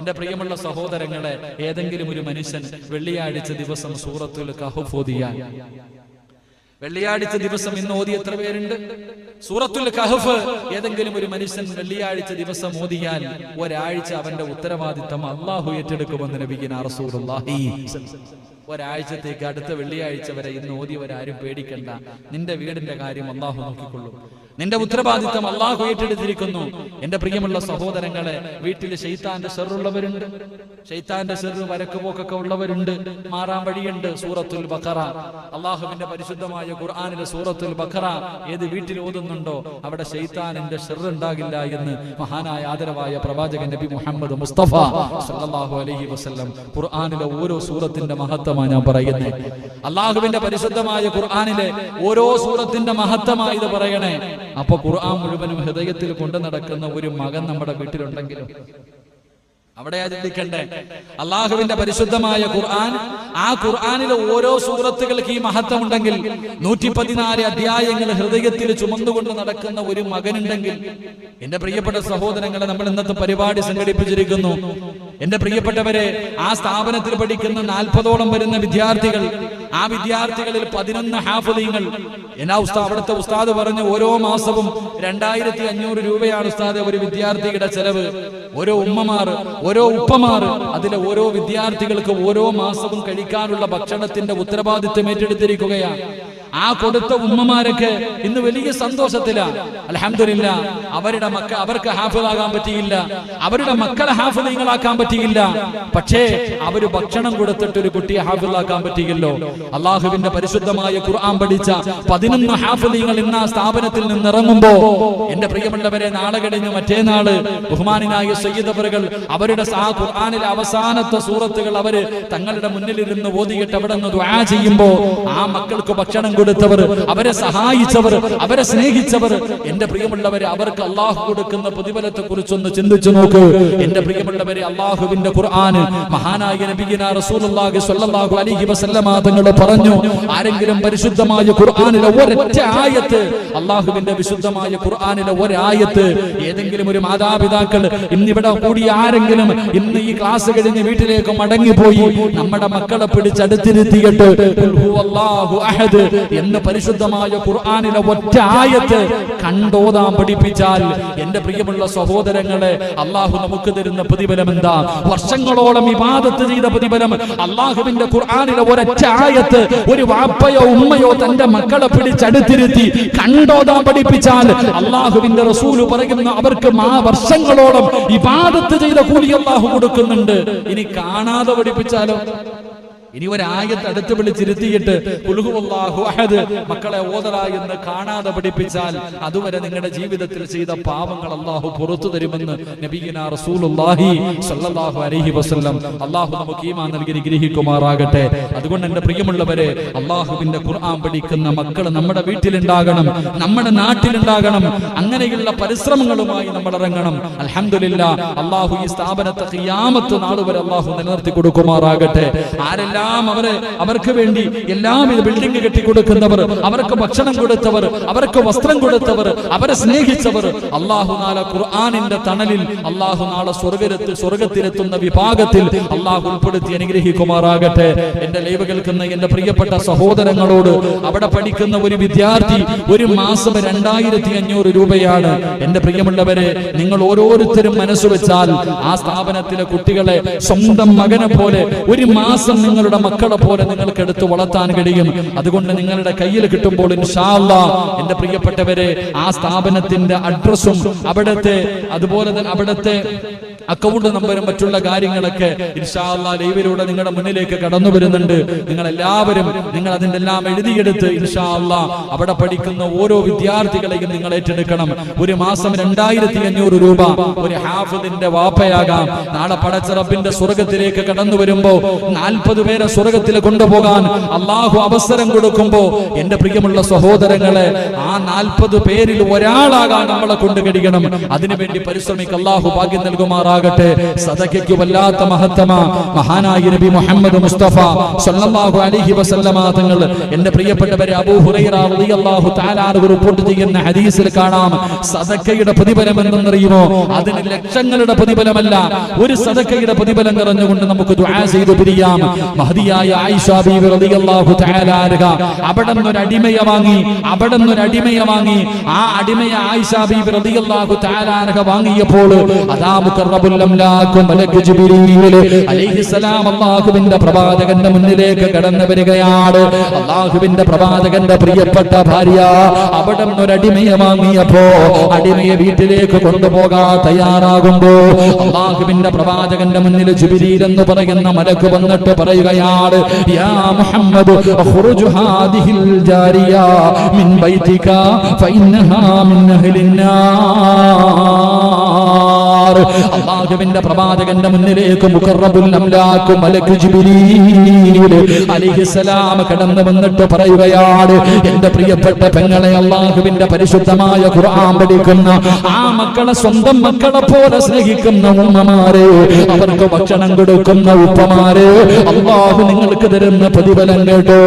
എന്റെ പ്രിയമുള്ള സഹോദരങ്ങളെ, ഏതെങ്കിലും ഒരു മനുഷ്യൻ വെള്ളിയാഴ്ച ദിവസം സൂറത്തുൽ കഹ്ഫ് ഓതിയാൽ, വെള്ളിയാഴ്ച ദിവസം ഇന്ന് ഓതി എത്ര പേരുണ്ട്? സൂറത്തുൽ കഹ്ഫ് ഏതെങ്കിലും ഒരു മനുഷ്യൻ വെള്ളിയാഴ്ച ദിവസം ഓതിയാൽ ഒരാഴ്ച അവന്റെ ഉത്തരവാദിത്തം അല്ലാഹു ഏറ്റെടുക്കുമെന്ന് നബിയിനാ റസൂലുള്ളാഹി. ഒരാഴ്ചത്തേക്ക്, അടുത്ത വെള്ളിയാഴ്ച വരെ ഇന്ന് ഓതിയവരാരും പേടിക്കണ്ട. നിന്റെ വീടിന്റെ കാര്യം അള്ളാഹു നോക്കിക്കൊള്ളും. നിന്റെ ഉത്തരവാദിത്തം അള്ളാഹു ഏറ്റെടുത്തിരിക്കുന്നു. എന്റെ പ്രിയമുള്ള സഹോദരങ്ങളെ, വീട്ടിൽ ശൈത്താന്റെ ഷർറുള്ളവരുണ്ട്, ശൈത്താന്റെ ഷർറ് വരക്കുപോക്കൊക്കെ ഉള്ളവരുണ്ട്. മാറാൻ വഴിയുണ്ട്. സൂറത്തുൽ ബഖറ, അള്ളാഹുവിന്റെ പരിശുദ്ധമായ ഖുർആനിലെ സൂറത്തുൽ ബഖറ ഏത് വീട്ടിൽ ഓതുന്നുണ്ടോ അവിടെ ശൈത്താനിന്റെ ഷർറ് ഉണ്ടാകില്ല എന്ന് മഹാനായ ആദരവായ പ്രവാചകൻ നബി മുഹമ്മദ് മുസ്തഫ സല്ലല്ലാഹു അലൈഹി വസല്ലം ഖുർആനിലെ ഓരോ സൂറത്തിന്റെ മഹത്വമാണ് ഞാൻ പറയുന്നത്. അള്ളാഹുവിന്റെ പരിശുദ്ധമായ ഖുർആനിലെ ഓരോ സൂറത്തിന്റെ മഹത്വമായി ഇത് പറയണേ. അപ്പൊ ഖുർആൻ മുഴുവനും ഹൃദയത്തിൽ കൊണ്ടു നടക്കുന്ന ഒരു മകൻ നമ്മുടെ വീട്ടിലുണ്ടെങ്കിലും അവിടെ ചിന്തിക്കണ്ടേ. അള്ളാഹുവിന്റെ പരിശുദ്ധമായ ഖുർആൻ, ആ ഖുർആനിലെ ഓരോ സൂറത്തുകൾക്ക് ഈ മഹത്വം ഉണ്ടെങ്കിൽ, 114 അധ്യായങ്ങൾ ഹൃദയത്തിൽ ചുമന്നുകൊണ്ട് നടക്കുന്ന ഒരു മകനുണ്ടെങ്കിൽ, എന്റെ പ്രിയപ്പെട്ട സഹോദരങ്ങളെ, നമ്മൾ ഇന്നത്തെ പരിപാടി സംഘടിപ്പിച്ചിരിക്കുന്നു. എന്റെ പ്രിയപ്പെട്ടവരെ, ആ സ്ഥാപനത്തിൽ പഠിക്കുന്ന 40ഓളം വരുന്ന വിദ്യാർത്ഥികൾ, ആ വിദ്യാർത്ഥികളിൽ 11 ഹാഫിളീങ്ങൾ. എന്നാ അവിടുത്തെ ഉസ്താദ് പറഞ്ഞു, ഓരോ മാസവും 2500 രൂപയാണ് ഉസ്താദ് ഒരു വിദ്യാർത്ഥിയുടെ ചെലവ്. ഓരോ ഉമ്മമാർ, ഓരോ ഉപ്പമാർ, അതിലെ ഓരോ വിദ്യാർത്ഥികൾക്ക് ഓരോ മാസവും കഴിക്കാനുള്ള ഭക്ഷണത്തിന്റെ ഉത്തരവാദിത്വം ഏറ്റെടുത്തിരിക്കുകയാണ്. ആ കൊടുത്ത ഉമ്മമാരൊക്കെ ഇന്ന് വലിയ സന്തോഷത്തിലാണ്. അൽഹംദുലില്ലാ, അവർക്ക് ഹാഫിളാകാൻ പറ്റിയില്ല, അവരുടെ മക്കളെ ഹാഫിളീങ്ങളാക്കാൻ പറ്റിയില്ല. പക്ഷേ അവര് ഭക്ഷണം കൊടുത്തിട്ട് ഒരു കുട്ടിയെ ഹാഫിളാക്കാൻ പറ്റിയല്ലോ. അള്ളാഹുവിന്റെ പരിശുദ്ധമായ ഖുർആൻ പഠിച്ച 11 ഹാഫിളീങ്ങൾ ഇന്ന് ആ സ്ഥാപനത്തിൽ നിന്ന് ഇറങ്ങുമ്പോ, എന്റെ പ്രിയമുള്ളവരെ, നാളെ കഴിഞ്ഞ് മറ്റേനാള് ബഹുമാനായ സയ്യിദ് അവറുകൾ അവരുടെ ആ ഖുർആനിലെ അവസാനത്തെ സൂറത്തുകൾ അവര് തങ്ങളുടെ മുന്നിലിരുന്ന് ഓതിയിട്ട് അവിടെ നിന്ന് ദുആ ചെയ്യുമ്പോ, ആ മക്കൾക്ക് ഭക്ഷണം കൊടുത്തവർ, അവരെ സഹായിച്ചവർ, അവരെ സ്നേഹിച്ചവർ, എന്റെ പ്രിയമുള്ളവരെ, അവർക്ക് അള്ളാഹു കൊടുക്കുന്ന പ്രതിഫലത്തെ കുറിച്ചൊന്ന് ചിന്തിച്ചു നോക്ക്. എന്റെ പ്രിയമുള്ളവരെ, അള്ളാഹുവിന്റെ ഖുർആൻ മഹാനായ നബിയിനാ റസൂലുള്ളാഹി സ്വല്ലല്ലാഹു അലൈഹി വസല്ലമ തങ്ങൾ പറഞ്ഞു, ആരെങ്കിലും പരിശുദ്ധമായ ഖുർആനിലെ ഒരൊറ്റ ആയത്ത്, അള്ളാഹുവിന്റെ വിശുദ്ധമായ ഖുർആനിലെ ഒരായത്ത്, ഏതെങ്കിലും ഒരു മാതാപിതാക്കൾ ഇന്നിവിടെ കൂടി ആരെങ്കിലും ഇന്ന് ഈ ക്ലാസ് കഴിഞ്ഞ് വീട്ടിലേക്ക് മടങ്ങിപ്പോയി നമ്മുടെ മക്കളെ പിടിച്ചടുത്തിരുത്തിയിട്ട് ഹുവല്ലാഹു അഹദ് എന്ന് പരിശുദ്ധമായ ഖുർആനിലെ ഒറ്റ ആയത്ത് കണ്ടോതാൻ പഠിപ്പിച്ചാൽ, എന്റെ പ്രിയമുള്ള സഹോദരങ്ങളെ, അള്ളാഹു നമുക്ക് തരുന്ന പ്രതിഫലം എന്താ? വർഷങ്ങളോളം ഇബാദത്ത് ചെയ്ത പ്രതിഫലം. അള്ളാഹുവിന്റെ ഖുർആനിലെ ഒരൊറ്റ ആയത്ത് ഒരു വാപ്പയോ ഉമ്മയോ തന്റെ മക്കളെ പിടിച്ചടുത്തിരുത്തി കണ്ടോതാൻ പഠിപ്പിച്ചാൽ, അള്ളാഹുവിന്റെ റസൂല് പറയുന്ന അവർക്ക് വർഷങ്ങളോളം ഇബാദത്ത് ചെയ്ത കൂലി അള്ളാഹു കൊടുക്കുന്നുണ്ട്. ഇനി കാണാതെ പഠിപ്പിച്ചാലോ? ഇനി ഒരായത്ത് അടുത്ത് വിളിച്ചിരുത്തിയിട്ട് ഖുൽഹു അല്ലാഹു അഹദ് മക്കളെ ഓതറ എന്ന് കാണാതെ പഠിപ്പിച്ചാൽ, അതുവരെ നിങ്ങളുടെ ജീവിതത്തിൽ ചെയ്ത പാപങ്ങൾ അള്ളാഹു പുറത്തു തരുമെന്ന് നബിയിനാ റസൂലുള്ളാഹി സ്വല്ലല്ലാഹു അലൈഹി വസല്ലം. അള്ളാഹു നമുക്ക് ഈമാൻ നൽകി അനുഗ്രഹിക്കുമാറാകട്ടെ. അതുകൊണ്ട് എന്റെ പ്രിയമുള്ളവരെ, അള്ളാഹുവിന്റെ ഖുർആൻ പഠിക്കുന്ന മക്കൾ നമ്മുടെ വീട്ടിലുണ്ടാകണം, നമ്മുടെ നാട്ടിലുണ്ടാകണം. അങ്ങനെയുള്ള പരിശ്രമങ്ങളുമായി നമ്മൾ ഇറങ്ങണം. അൽഹംദുലില്ലാഹ്, അള്ളാഹു ഈ സ്ഥാപനത്തെ ഖിയാമത്ത് നാൾ വരെ അള്ളാഹു നിലനിർത്തി കൊടുക്കുമാറാകട്ടെ. ആരെല്ലാം അവർക്ക് വേണ്ടി എല്ലാം ബിൽഡിംഗ് കെട്ടിക്കൊടുക്കുന്നവർ, അവർക്ക് ഭക്ഷണം കൊടുത്തവർ, അവർക്ക് വസ്ത്രം കൊടുത്തവർ, അവരെ സ്നേഹിച്ചവർ, അള്ളാഹു നാളെ ഖുർആനിന്റെ തണലിൽ അള്ളാഹു നാളെ സ്വർഗത്തിലെത്തുന്ന വിഭാഗത്തിൽ അള്ളാഹു ഉൾപ്പെടുത്തി അനുഗ്രഹിക്കുമാറാകട്ടെ. എന്റെ ലൈവ് കേൾക്കുന്ന എന്റെ പ്രിയപ്പെട്ട സഹോദരങ്ങളോട്, അവിടെ പഠിക്കുന്ന ഒരു വിദ്യാർത്ഥി ഒരു മാസം 2500 രൂപയാണ്. എന്റെ പ്രിയമുള്ളവരെ, നിങ്ങൾ ഓരോരുത്തരും മനസ്സ് വെച്ചാൽ ആ സ്ഥാപനത്തിലെ കുട്ടികളെ സ്വന്തം മകനെ പോലെ ഒരു മാസം നിങ്ങളുടെ മക്കളെ പോലെ നിങ്ങൾക്ക് എടുത്ത് വളർത്താൻ കഴിയും. അതുകൊണ്ട് നിങ്ങളുടെ കയ്യിൽ കിട്ടുമ്പോൾ ഇൻഷാ അല്ലാഹ്, എന്റെ പ്രിയപ്പെട്ടവരെ, ആ സ്ഥാപനത്തിന്റെ അഡ്രസ്സും അതുപോലെ തന്നെ അവിടുത്തെ അക്കൗണ്ട് നമ്പറും മറ്റുള്ള കാര്യങ്ങളൊക്കെ ഇൻഷാ അല്ലാഹ് ലൈവിലൂടെ നിങ്ങളുടെ മുന്നിലേക്ക് കടന്നു വരുന്നുണ്ട്. നിങ്ങൾ എല്ലാവരും അതിന്റെ എല്ലാം എഴുതിയെടുത്ത് ഇൻഷാ അല്ലാഹ് അവിടെ പഠിക്കുന്ന ഓരോ വിദ്യാർത്ഥികളെയും നിങ്ങൾ ഏറ്റെടുക്കണം. ഒരു മാസം 2500 രൂപ ഒരു ഹാഫിദിന്റെ വാപ്പയാകാം. നാളെ പടച്ച റബ്ബിന്റെ സ്വർഗത്തിലേക്ക് കടന്നു വരുമ്പോ 40 പേരെ സ്വർഗത്തിൽ കൊണ്ടുപോകാൻ അള്ളാഹു അവസരം കൊടുക്കുമ്പോ, എന്റെ പ്രിയമുള്ള സഹോദരങ്ങളെ, ആ 40 പേരിൽ ഒരാളാകാൻ നമ്മളെ കൊണ്ട് കഴിയണം. അതിനുവേണ്ടി പരിശ്രമിക്കുക. അള്ളാഹു ഭാഗ്യം നൽകുമാറാകട്ടെ. സദഖയ്ക്ക് വല്ലാത്ത മഹത്തമാ മഹാനായ നബി മുഹമ്മദ് മുസ്തഫ സല്ലല്ലാഹു അലൈഹി വസല്ലമ തങ്ങൾ, എന്റെ പ്രിയപ്പെട്ടവരെ, അബൂ ഹുറൈറ റളിയല്ലാഹു തആല അൻഹു റിപ്പോർട്ട് ചെയ്യുന്ന ഹദീസിൽ കാണാം, സദഖയുടെ പ്രതിഫലം എന്തെന്നറിയുമോ? അതിന് ലക്ഷങ്ങളുടെ പ്രതിഫലമല്ല, ഒരു സദഖയുടെ പ്രതിഫലം നിറഞ്ഞുകൊണ്ട് നമുക്ക് ദുആ ചെയ്തു പിരിയാം. മഹദിയായ ആയിഷ ബീവി റളിയല്ലാഹു തആല അൻഹ അവിടുന്ന് ഒരു അടിമയെ വാങ്ങി. ആ അടിമയെ ആയിഷ ബീവി റളിയല്ലാഹു തആല അൻഹ വാങ്ങിയപ്പോൾ അതാ മുഖറബുൽ അംലാഖ് മലക്ക് ജിബ്രീൽ അലൈഹിസ്സലാം അല്ലാഹുവിന്റെ പ്രവാചകന്റെ മുന്നിലേക്ക് കടന്നു വരികയാണ്. അല്ലാഹുവിന്റെ പ്രവാചകന്റെ പ്രിയപ്പെട്ട ഭാര്യ അവിടുന്ന് ഒരു അടിമയെ വാങ്ങിയപ്പോ അടിമയെ വീട്ടിലേക്ക് കൊണ്ടുപോകാൻ തയ്യാറാകുമ്പോ അല്ലാഹുവിന്റെ പ്രവാചകന്റെ മുന്നിൽ ജിബ്രീൽ എന്ന് പറയുന്ന മലക്ക് വന്നിട്ട് പറയുകയാണ്, യാ മുഹമ്മദ് ഖുറുജ് ഹാദിഹിൽ ജാരിയ മിൻ ബൈതിക ഫഇന്നഹാ മിൻ അഹ്ലിന്നാർ. അല്ലാഹുവിന്റെ പ്രവാചകന്റെ മുന്നിലേക്ക് മുഖറബുൽ അംലാഖ് മലക്ക് ജിബ്രീൽ അലൈഹിസ്സലാം കടന്നു വന്നിട്ട് പറയുകയാണ്, എന്റെ പ്രിയപ്പെട്ട പെങ്ങളെ, അല്ലാഹുവിന്റെ പരിശുദ്ധമായ ഖുർആൻ പഠിക്കുന്ന ആ മക്കളെ സ്വന്തം മക്കളെ പോലെ സ്നേഹിക്കുന്ന ഉമ്മമാരെ, അവർക്ക് ഭക്ഷണം കൊടുക്കുന്ന ഉപ്പമാരെ, അല്ലാഹു നിങ്ങൾക്ക് തരുന്ന പ്രതിഫലം കേട്ടോ,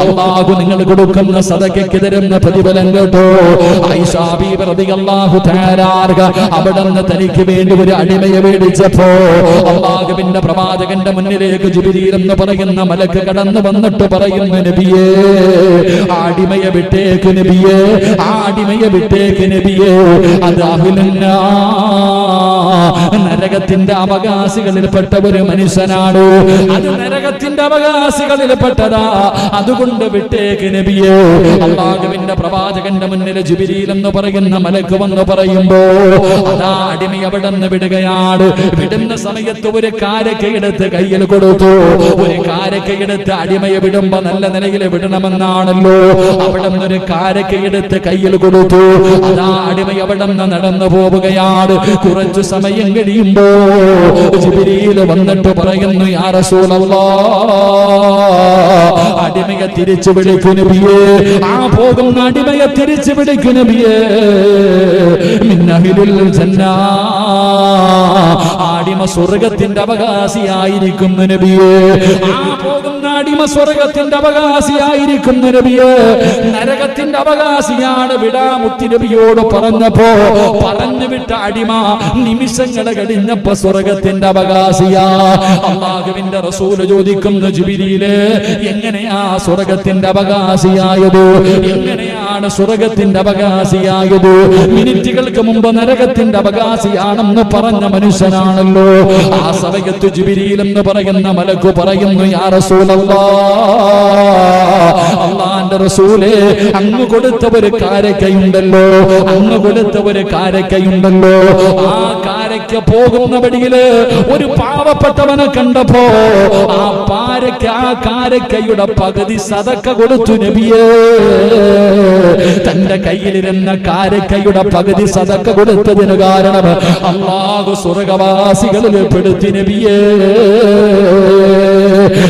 അല്ലാഹു നിങ്ങൾ കൊടുക്കുന്ന സദഖയ്ക്ക് തരുന്ന പ്രതിഫലം കേട്ടോ. ആയിഷ ബീവി റളിയല്ലാഹു തആല അൻഹ അവിടുന്ന് തനിക്ക് വേണ്ടി ഒരു അടിമയെ മേടിച്ചപ്പോ അല്ലാഹുവിന്റെ പ്രവാചകന്റെ മുന്നിലേക്ക് ജിബ്രീൽ എന്ന് പറയുന്ന മലക്ക് കടന്നു വന്നിട്ട് പറയുന്നു, നബിയേ ആ അടിമയെ വിട്ടേക്ക് നബിയേ, ആ അടിമയെ വിട്ടേക്ക് നബിയേ, അത് അഹ്ലുന്നാ നരകത്തിന്റെ അവകാശികളിൽപ്പെട്ട ഒരു മനുഷ്യനാണ്, അത് നരകത്തിന്റെ അവകാശികളിൽപ്പെട്ടതാ, അതുകൊണ്ട് വിട്ടേക്ക് നബിയേ. അല്ലാഹുവിന്റെ പ്രവാചകന്റെ മുന്നിൽ ജിബ്രീൽ എന്ന് പറയുന്ന മലക്ക് വന്ന് പറയുമ്പോ അതാ അടിമ അവിടെ നിന്ന് വിടുകയാണ്. വിടുന്ന സമയത്ത് ഒരു കാരക്കയെടുത്ത് കയ്യിൽ കൊടുത്തു. ഒരു കാരക്കയെടുത്ത് അടിമയെ വിടുമ്പോ നല്ല നിലയിൽ വിടണമെന്നാണല്ലോ, അവിടെ നിന്നൊരു കാരക്കയെടുത്ത് കയ്യിൽ കൊടുത്തു. അതാ അടിമ അവിടെ നിന്ന് നടന്നു പോവുകയാണ്. കുറച്ചു സമയം കഴിയുമ്പോ ജിബ്രീൽ വന്നിട്ട് പറയുന്നു, യാ റസൂലല്ലാഹ്, അടിമയെ തിരിച്ചു വിളിക്കു നബിയേ, ആ പോകുന്ന അടിമയെ തിരിച്ചു വിളിക്കു നബിയേ, മിൻ അഹ്ലിൽ ജന്ന, അടിമ സ്വർഗത്തിന്റെ അവകാശിയായിരിക്കുന്നു നബിയേ, ആ പോകുന്ന അടിമ സ്വർഗത്തിന്റെ അവകാശിയായിരിക്കുന്നു നബിയേ, നരകത്തിന്റെ അവകാശിയാണ് വിടാമുത്തി നബിയോട് പറഞ്ഞപ്പോ പറഞ്ഞു വിട്ട അടിമ നിമിഷങ്ങൾ കഴിഞ്ഞപ്പോ സ്വർഗത്തിന്റെ അവകാശിയാ. അല്ലാഹുവിന്റെ റസൂൽ ചോദിക്കുന്നു, ജിബ്രീലേ എങ്ങനെയാ സ്വർഗത്തിന്റെ അവകാശിയായത്, എങ്ങനെയാണ് സ്വർഗത്തിന്റെ അവകാശിയായത്? മിനിറ്റുകൾക്ക് മുമ്പ് നരകത്തിന്റെ അവകാശിയാണെന്ന് പറഞ്ഞ മനുഷ്യനാണല്ലോ. ആ സമയത്ത് ജിബ്രീൽ എന്ന് പറയുന്ന മലക്ക് പറയുന്നു, യാ റസൂലല്ലാഹ്, അല്ലാഹുവിന്റെ റസൂലേ, അങ്ങ് കൊടുത്ത ഒരു കാരക്കയുണ്ടല്ലോ, അങ്ങ് കൊടുത്ത ഒരു കാരക്കയുണ്ടല്ലോ, ആ കാരക്ക പോകുന്ന വഴിയില് ഒരു പാവപ്പെട്ടവനെ കണ്ടപ്പോ ആ കാരക്കയുടെ പകുതി സദക്ക കൊടുത്തു നബിയേ. തന്റെ കയ്യിലിരുന്ന കാരക്കയുടെ പകുതി സദക്ക കൊടുത്തതിന് കാരണം അല്ലാഹു സ്വർഗവാസികളിൽ പെടുത്തി നബിയേ.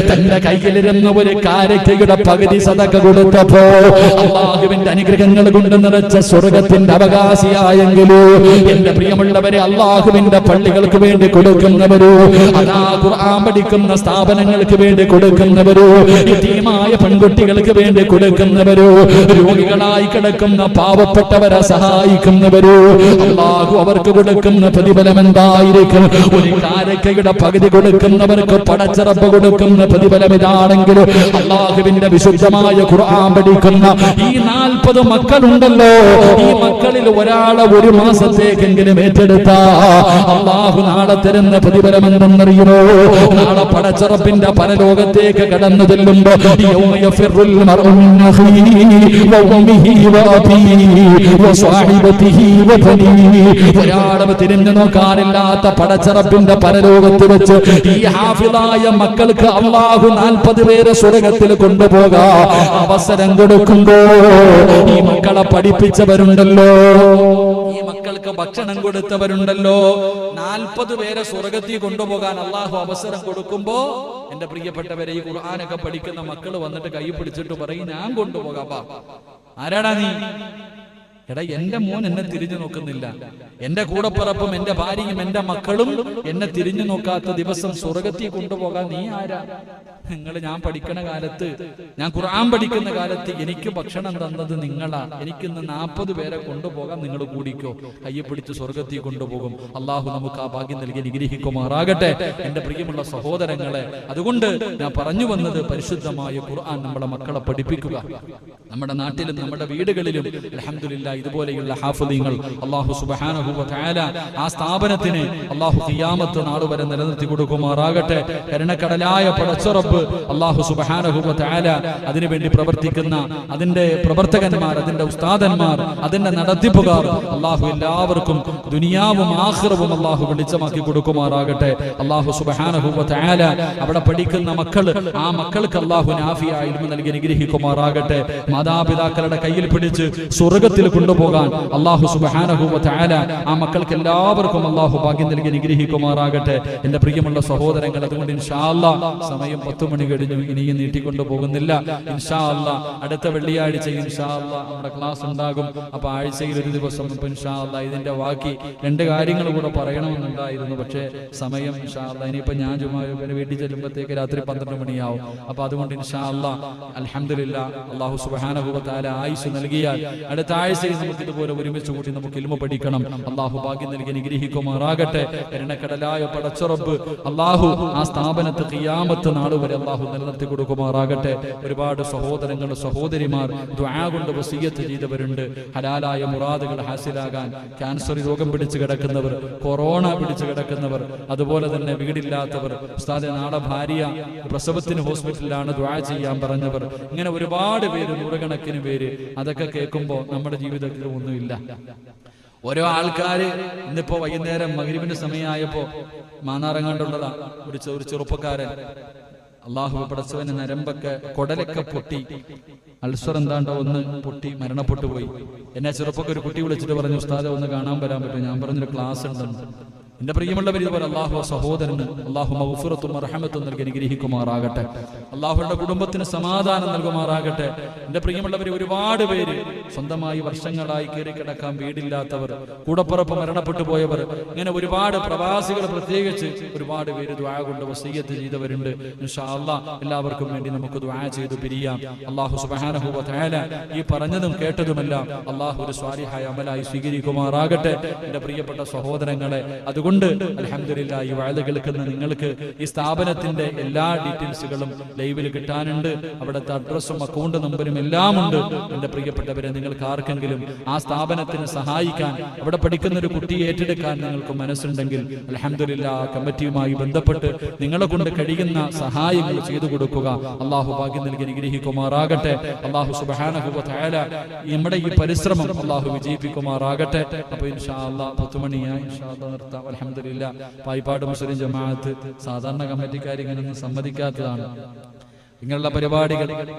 തന്റെ കയ്യിലിരുന്ന ഒരു കാരക്കയുടെ പകുതി സദക്ക കൊടുത്തപ്പോ അല്ലാഹുവിന്റെ അനുഗ്രഹങ്ങൾ കൊണ്ട് നിറച്ച സ്വർഗത്തിന്റെ അവകാശിയായെങ്കിലോ എന്റെ പ്രിയമുള്ളവരെ, അല്ലാഹുവിന്റെ പള്ളികൾക്ക് വേണ്ടി കൊടുക്കുന്നവരോ, അതാ ഖുർആൻ പഠിക്കുന്ന സ്ഥാപനങ്ങൾക്ക് വേണ്ടി കൊടുക്കുന്നവരോ, യതീമായ പെൺകുട്ടികൾക്ക് വേണ്ടി കൊടുക്കുന്നവരോ, രോഗികളായി കിടക്കുന്ന പാവപ്പെട്ടവരെ സഹായിക്കുന്നവരോ, അല്ലാഹു അവർക്ക് കൊടുക്കുന്ന പ്രതിഫലം എന്തായിരിക്കും? ഒരു കാരക്കയുടെ പകുതി കൊടുക്കുന്നവർക്ക് പടച്ചറപ്പ് കൊടുക്കുന്ന പ്രതിഫലം ഇതാണെങ്കിൽ അല്ലാഹുവിന്റെ വിശുദ്ധമായ ഖുർആൻ പഠിക്കുന്ന ഈ 40 മക്കളുണ്ടല്ലോ, ഈ മക്കളിൽ ഒരാളെ ഒരു മാസത്തേക്കെങ്കിലും ഏറ്റെടുത്ത അല്ലാഹു നാളെ തരുന്ന പ്രതിഫലം എന്തെന്നറിയുമോ? നാളെ പടച്ചറപ്പിന്റെ പരലോകത്തേക്ക് കടന്നു ചെല്ലുമ്പോ ഒരാളും തിരിഞ്ഞു നോക്കാനില്ലാത്ത പടച്ചറപ്പിന്റെ പരലോകത്ത് വെച്ച് ഈ ഹാഫിളായ മക്കൾക്ക് അല്ലാഹു 40 പേരെ സ്വർഗത്തിൽ കൊണ്ടുപോകാ അവസരം കൊടുക്കുമ്പോ ഈ മക്കളെ പഠിപ്പിച്ചവരുണ്ടല്ലോ, ഈ മക്കൾക്ക് ഭക്ഷണം കൊടുത്തവരുണ്ടല്ലോ, 40 പേരെ സ്വർഗത്തിൽ കൊണ്ടുപോകാൻ അല്ലാഹു അവസരം കൊടുക്കുമ്പോ എന്റെ പ്രിയപ്പെട്ടവരെ, ഈ ഖുർആനൊക്കെ പഠിക്കുന്ന മക്കൾ വന്നിട്ട് കൈ പിടിച്ചിട്ട് പറയും, ഞാൻ കൊണ്ടുപോകാം. ആരാടാ നീ? എടാ, എന്റെ മോൻ എന്നെ തിരിഞ്ഞു നോക്കുന്നില്ല, എന്റെ കൂടപ്പിറപ്പും എന്റെ ഭാര്യയും എന്റെ മക്കളും എന്നെ തിരിഞ്ഞു നോക്കാത്ത ദിവസം സ്വർഗത്തിൽ കൊണ്ടുപോകാൻ നീ ആരാ? നിങ്ങൾ, ഞാൻ പഠിക്കണ കാലത്ത്, ഞാൻ ഖുർആൻ പഠിക്കുന്ന കാലത്ത് എനിക്ക് ഭക്ഷണം തന്നത് നിങ്ങളാ. എനിക്കിന്ന് 40 പേരെ കൊണ്ടുപോകാൻ നിങ്ങൾ കൂടിക്കോ, കയ്യെ പിടിച്ച് സ്വർഗത്തിൽ കൊണ്ടുപോകും. അള്ളാഹു നമുക്ക് ആ ഭാഗ്യം നൽകി അനുഗ്രഹിക്കുമാറാകട്ടെ എന്റെ പ്രിയമുള്ള സഹോദരങ്ങളെ. അതുകൊണ്ട് ഞാൻ പറഞ്ഞു വന്നത്, പരിശുദ്ധമായ ഖുർആൻ നമ്മളെ മക്കളെ പഠിപ്പിക്കുക. നമ്മുടെ നാട്ടിലും നമ്മുടെ വീടുകളിലും അൽഹംദുലില്ലാഹ് ഇതുപോലെയുള്ള ഹാഫിളീങ്ങൾ അല്ലാഹു സുബ്ഹാനഹു വ തആല ആ സ്ഥാപനത്തിന് അല്ലാഹു ഖിയാമത്ത് നാൾ വരെ നിലനിർത്തി കൊടുക്കുമാറാകട്ടെ. കരുണക്കടലായ പടച്ച റബ്ബ് അല്ലാഹു സുബ്ഹാനഹു വ തആല അതിനുവേണ്ടി പ്രവർത്തിക്കുന്ന അതിന്റെ പ്രവർത്തകന്മാർ, അതിന്റെ ഉസ്താദന്മാർ, അതിന്റെ നടത്തിപ്പുകാർ, അല്ലാഹു എല്ലാവർക്കും ദുനിയാവും ആഖിറവും അല്ലാഹു വെളിച്ചമാക്കി കൊടുക്കുമാറാകട്ടെ. അല്ലാഹു സുബ്ഹാനഹു വ തആല അവിടെ പഠിക്കുന്ന മക്കൾ, ആ മക്കൾക്ക് അല്ലാഹു നാഫിയായ ഇൽമ നൽകി അനുഗ്രഹിക്കുമാറാകട്ടെ. മാതാപിതാക്കളുടെ കയ്യിൽ പിടിച്ച് സ്വർഗത്തിൽ കൊണ്ടുപോകാൻ അല്ലാഹു സുബ്ഹാനഹു വ തആല ആ മക്കൾക്ക് എല്ലാവർക്കും അല്ലാഹു ഭാഗ്യം നൽകി അനുഗ്രഹിക്കുമാറാകട്ടെ എന്റെ പ്രിയമുള്ള സഹോദരങ്ങൾ. അതുകൊണ്ട് ഇൻഷാ അല്ലാഹ് സമയം 10 മണി കഴിഞ്ഞു, ഇനിയും നീട്ടിക്കൊണ്ടു പോകുന്നില്ല. ഇൻഷാ അല്ലാഹ് അടുത്ത വെള്ളിയാഴ്ച ഇൻഷാ അല്ലാഹ് നമ്മുടെ ക്ലാസ് ഉണ്ടാകും. അപ്പൊ ആഴ്ചയിൽ ഒരു ദിവസം ഇൻഷാ അല്ലാഹ് ഇതിന്റെ ബാക്കി 2 കാര്യങ്ങൾ കൂടെ പറയണമെന്നുണ്ടായിരുന്നു. പക്ഷേ സമയം ഇൻഷാ അല്ലാഹ് ഇനിയിപ്പോ ഞാൻ വീട്ടിൽ ചെല്ലുമ്പോഴത്തേക്ക് രാത്രി 12 മണിയാവും. അപ്പൊ അതുകൊണ്ട് ഇൻഷാ അല്ലാഹ് അൽഹംദുലില്ലാഹ് അല്ലാഹു സുബ്ഹാനഹു വ തആല ആയുസ് നൽകിയാൽ അടുത്ത ആഴ്ചയിൽ നമുക്ക് ഇതുപോലെ ഒരുമിച്ച് കൂട്ടി നമുക്ക് ഇൽമ പഠിക്കണം. അല്ലാഹു ഭാഗ്യം നൽകി അനുഗ്രഹിക്കുമാറാകട്ടെ. കരുണക്കടലായ പടച്ച റബ്ബ് അല്ലാഹു ആ സ്ഥാപനത്തെ ഖിയാമത്ത് നാൾ വരെ അല്ലാഹു നിലനിർത്തി കൊടുക്കുമാറാകട്ടെ. ഒരുപാട് സഹോദരങ്ങൾ സഹോദരിമാർ ദുആ കൊണ്ട് വസിയ്യത്ത് ചെയ്തവരുണ്ട്. ഹലാലായ മുറാദുകൾ ഹാസിലാകാൻ, ക്യാൻസർ രോഗം പിടിച്ചു കിടക്കുന്നവർ, കൊറോണ പിടിച്ചു കിടക്കുന്നവർ, അതുപോലെ തന്നെ വീടില്ലാത്തവർ, ഉസ്താദെ നാളെ ഭാര്യ പ്രസവത്തിന് ഹോസ്പിറ്റലിലാണ്, ദുആ ചെയ്യാൻ പറഞ്ഞവർ, ഇങ്ങനെ ഒരുപാട് പേര്, നൂറുകണക്കിന് പേര്. അതൊക്കെ കേൾക്കുമ്പോൾ നമ്മുടെ ജീവിതത്തിൽ ഒന്നുമില്ല. ഓരോ ആൾക്കാര് ഇന്നിപ്പോ വൈകുന്നേരം മഗ്‌രിബിന്റെ സമയമായപ്പോ മാന്നാറങ്ങാണ്ടുള്ളതാ ഒരു ചെറുപ്പക്കാരൻ, അല്ലാഹു പടച്ചവന് നരമ്പൊക്കെ കുടലൊക്കെ പൊട്ടി, അൾസർ എന്താണ്ടോ ഒന്ന് പൊട്ടി മരണപ്പെട്ടു പോയി. എന്നെ ചെറുപ്പൊക്കെ ഒരു കുട്ടി വിളിച്ചിട്ട് പറഞ്ഞു, ഉസ്താദെ ഒന്ന് കാണാൻ വരാൻ പറ്റും? ഞാൻ പറഞ്ഞൊരു ക്ലാസ് ഉണ്ടെന്ന്. എന്റെ പ്രിയമുള്ളവർ, ഇതുപോലെ അല്ലാഹു സഹോദരന് അല്ലാഹു മഗ്ഫിറത്തും റഹ്മത്തും നൽകി അനുഗ്രഹിക്കുമാറാകട്ടെ. അല്ലാഹുവിന്റെ കുടുംബത്തിന് സമാധാനം നൽകുമാറാകട്ടെ. എന്റെ പ്രിയമുള്ളവർ, ഒരുപാട് പേര് സ്വന്തമായി വർഷങ്ങളായി കയറി കിടക്കാൻ വീടില്ലാത്തവർ, കൂടപ്പുറപ്പ് മരണപ്പെട്ടു പോയവർ, ഇങ്ങനെ ഒരുപാട് പ്രവാസികൾ പ്രത്യേകിച്ച് ഒരുപാട് പേര് ദുആ കൊണ്ട് വസിയ്യത്ത് ചെയ്തവരുണ്ട്. ഇൻഷാ അല്ലാഹ് എല്ലാവർക്കും വേണ്ടി നമുക്ക് ദുആ ചെയ്തു പിരിയാം. അല്ലാഹു സുബ്ഹാനഹു വ തആല ഈ പറഞ്ഞതും കേട്ടതുമെല്ലാം അല്ലാഹു ഒരു സ്വാലിഹായ അമലായി സ്വീകരിക്കുമാറാകട്ടെ എന്റെ പ്രിയപ്പെട്ട സഹോദരങ്ങളെ. അതുകൊണ്ട് അൽഹംദുലില്ലാഹ് ഈ വഅദ് കേൾക്കുന്ന നിങ്ങൾക്ക് ഈ സ്ഥാപനത്തിന്റെ എല്ലാ ഡീറ്റെയിൽസുകളും ലൈവിൽ കിട്ടാനുണ്ട്. അവിടുത്തെ അഡ്രസ്സും അക്കൗണ്ട് നമ്പറും എല്ലാം ഉണ്ട്. എന്റെ പ്രിയപ്പെട്ടവരെ, നിങ്ങൾക്ക് ആർക്കെങ്കിലും ആ സ്ഥാപനത്തിന് സഹായിക്കാൻ, അവിടെ പഠിക്കുന്ന ഒരു കുട്ടിയെ ഏറ്റെടുക്കാൻ നിങ്ങൾക്ക് മനസ്സുണ്ടെങ്കിൽ അൽഹംദുലില്ലാഹ് കമ്മിറ്റിയുമായി ബന്ധപ്പെട്ട് നിങ്ങളെ കൊണ്ട് കഴിയുന്ന സഹായങ്ങൾ ചെയ്തു കൊടുക്കുക. അല്ലാഹു ഭാഗ്യം നൽകി അനുഗ്രഹിക്കുമാറാകട്ടെ. അല്ലാഹു സുബ്ഹാനഹു വ തആല നമ്മുടെ ഈ പരിശ്രമം അല്ലാഹു വിജയിപ്പിക്കുമാറാകട്ടെ. അപ്പോൾ ഇൻഷാ അല്ലാഹ് 10 മണിയായി ഇൻഷാ അല്ലാഹ് നിർത്താം. അൽഹംദുലില്ലാഹ് പായിപ്പാട് മുസ്ലിം ജമാഅത്ത് സാധാരണ കമ്മിറ്റിക്കാർ ഇങ്ങനെയൊന്നും സമ്മതിക്കാത്തതാണ്, ഇങ്ങനെയുള്ള പരിപാടികൾ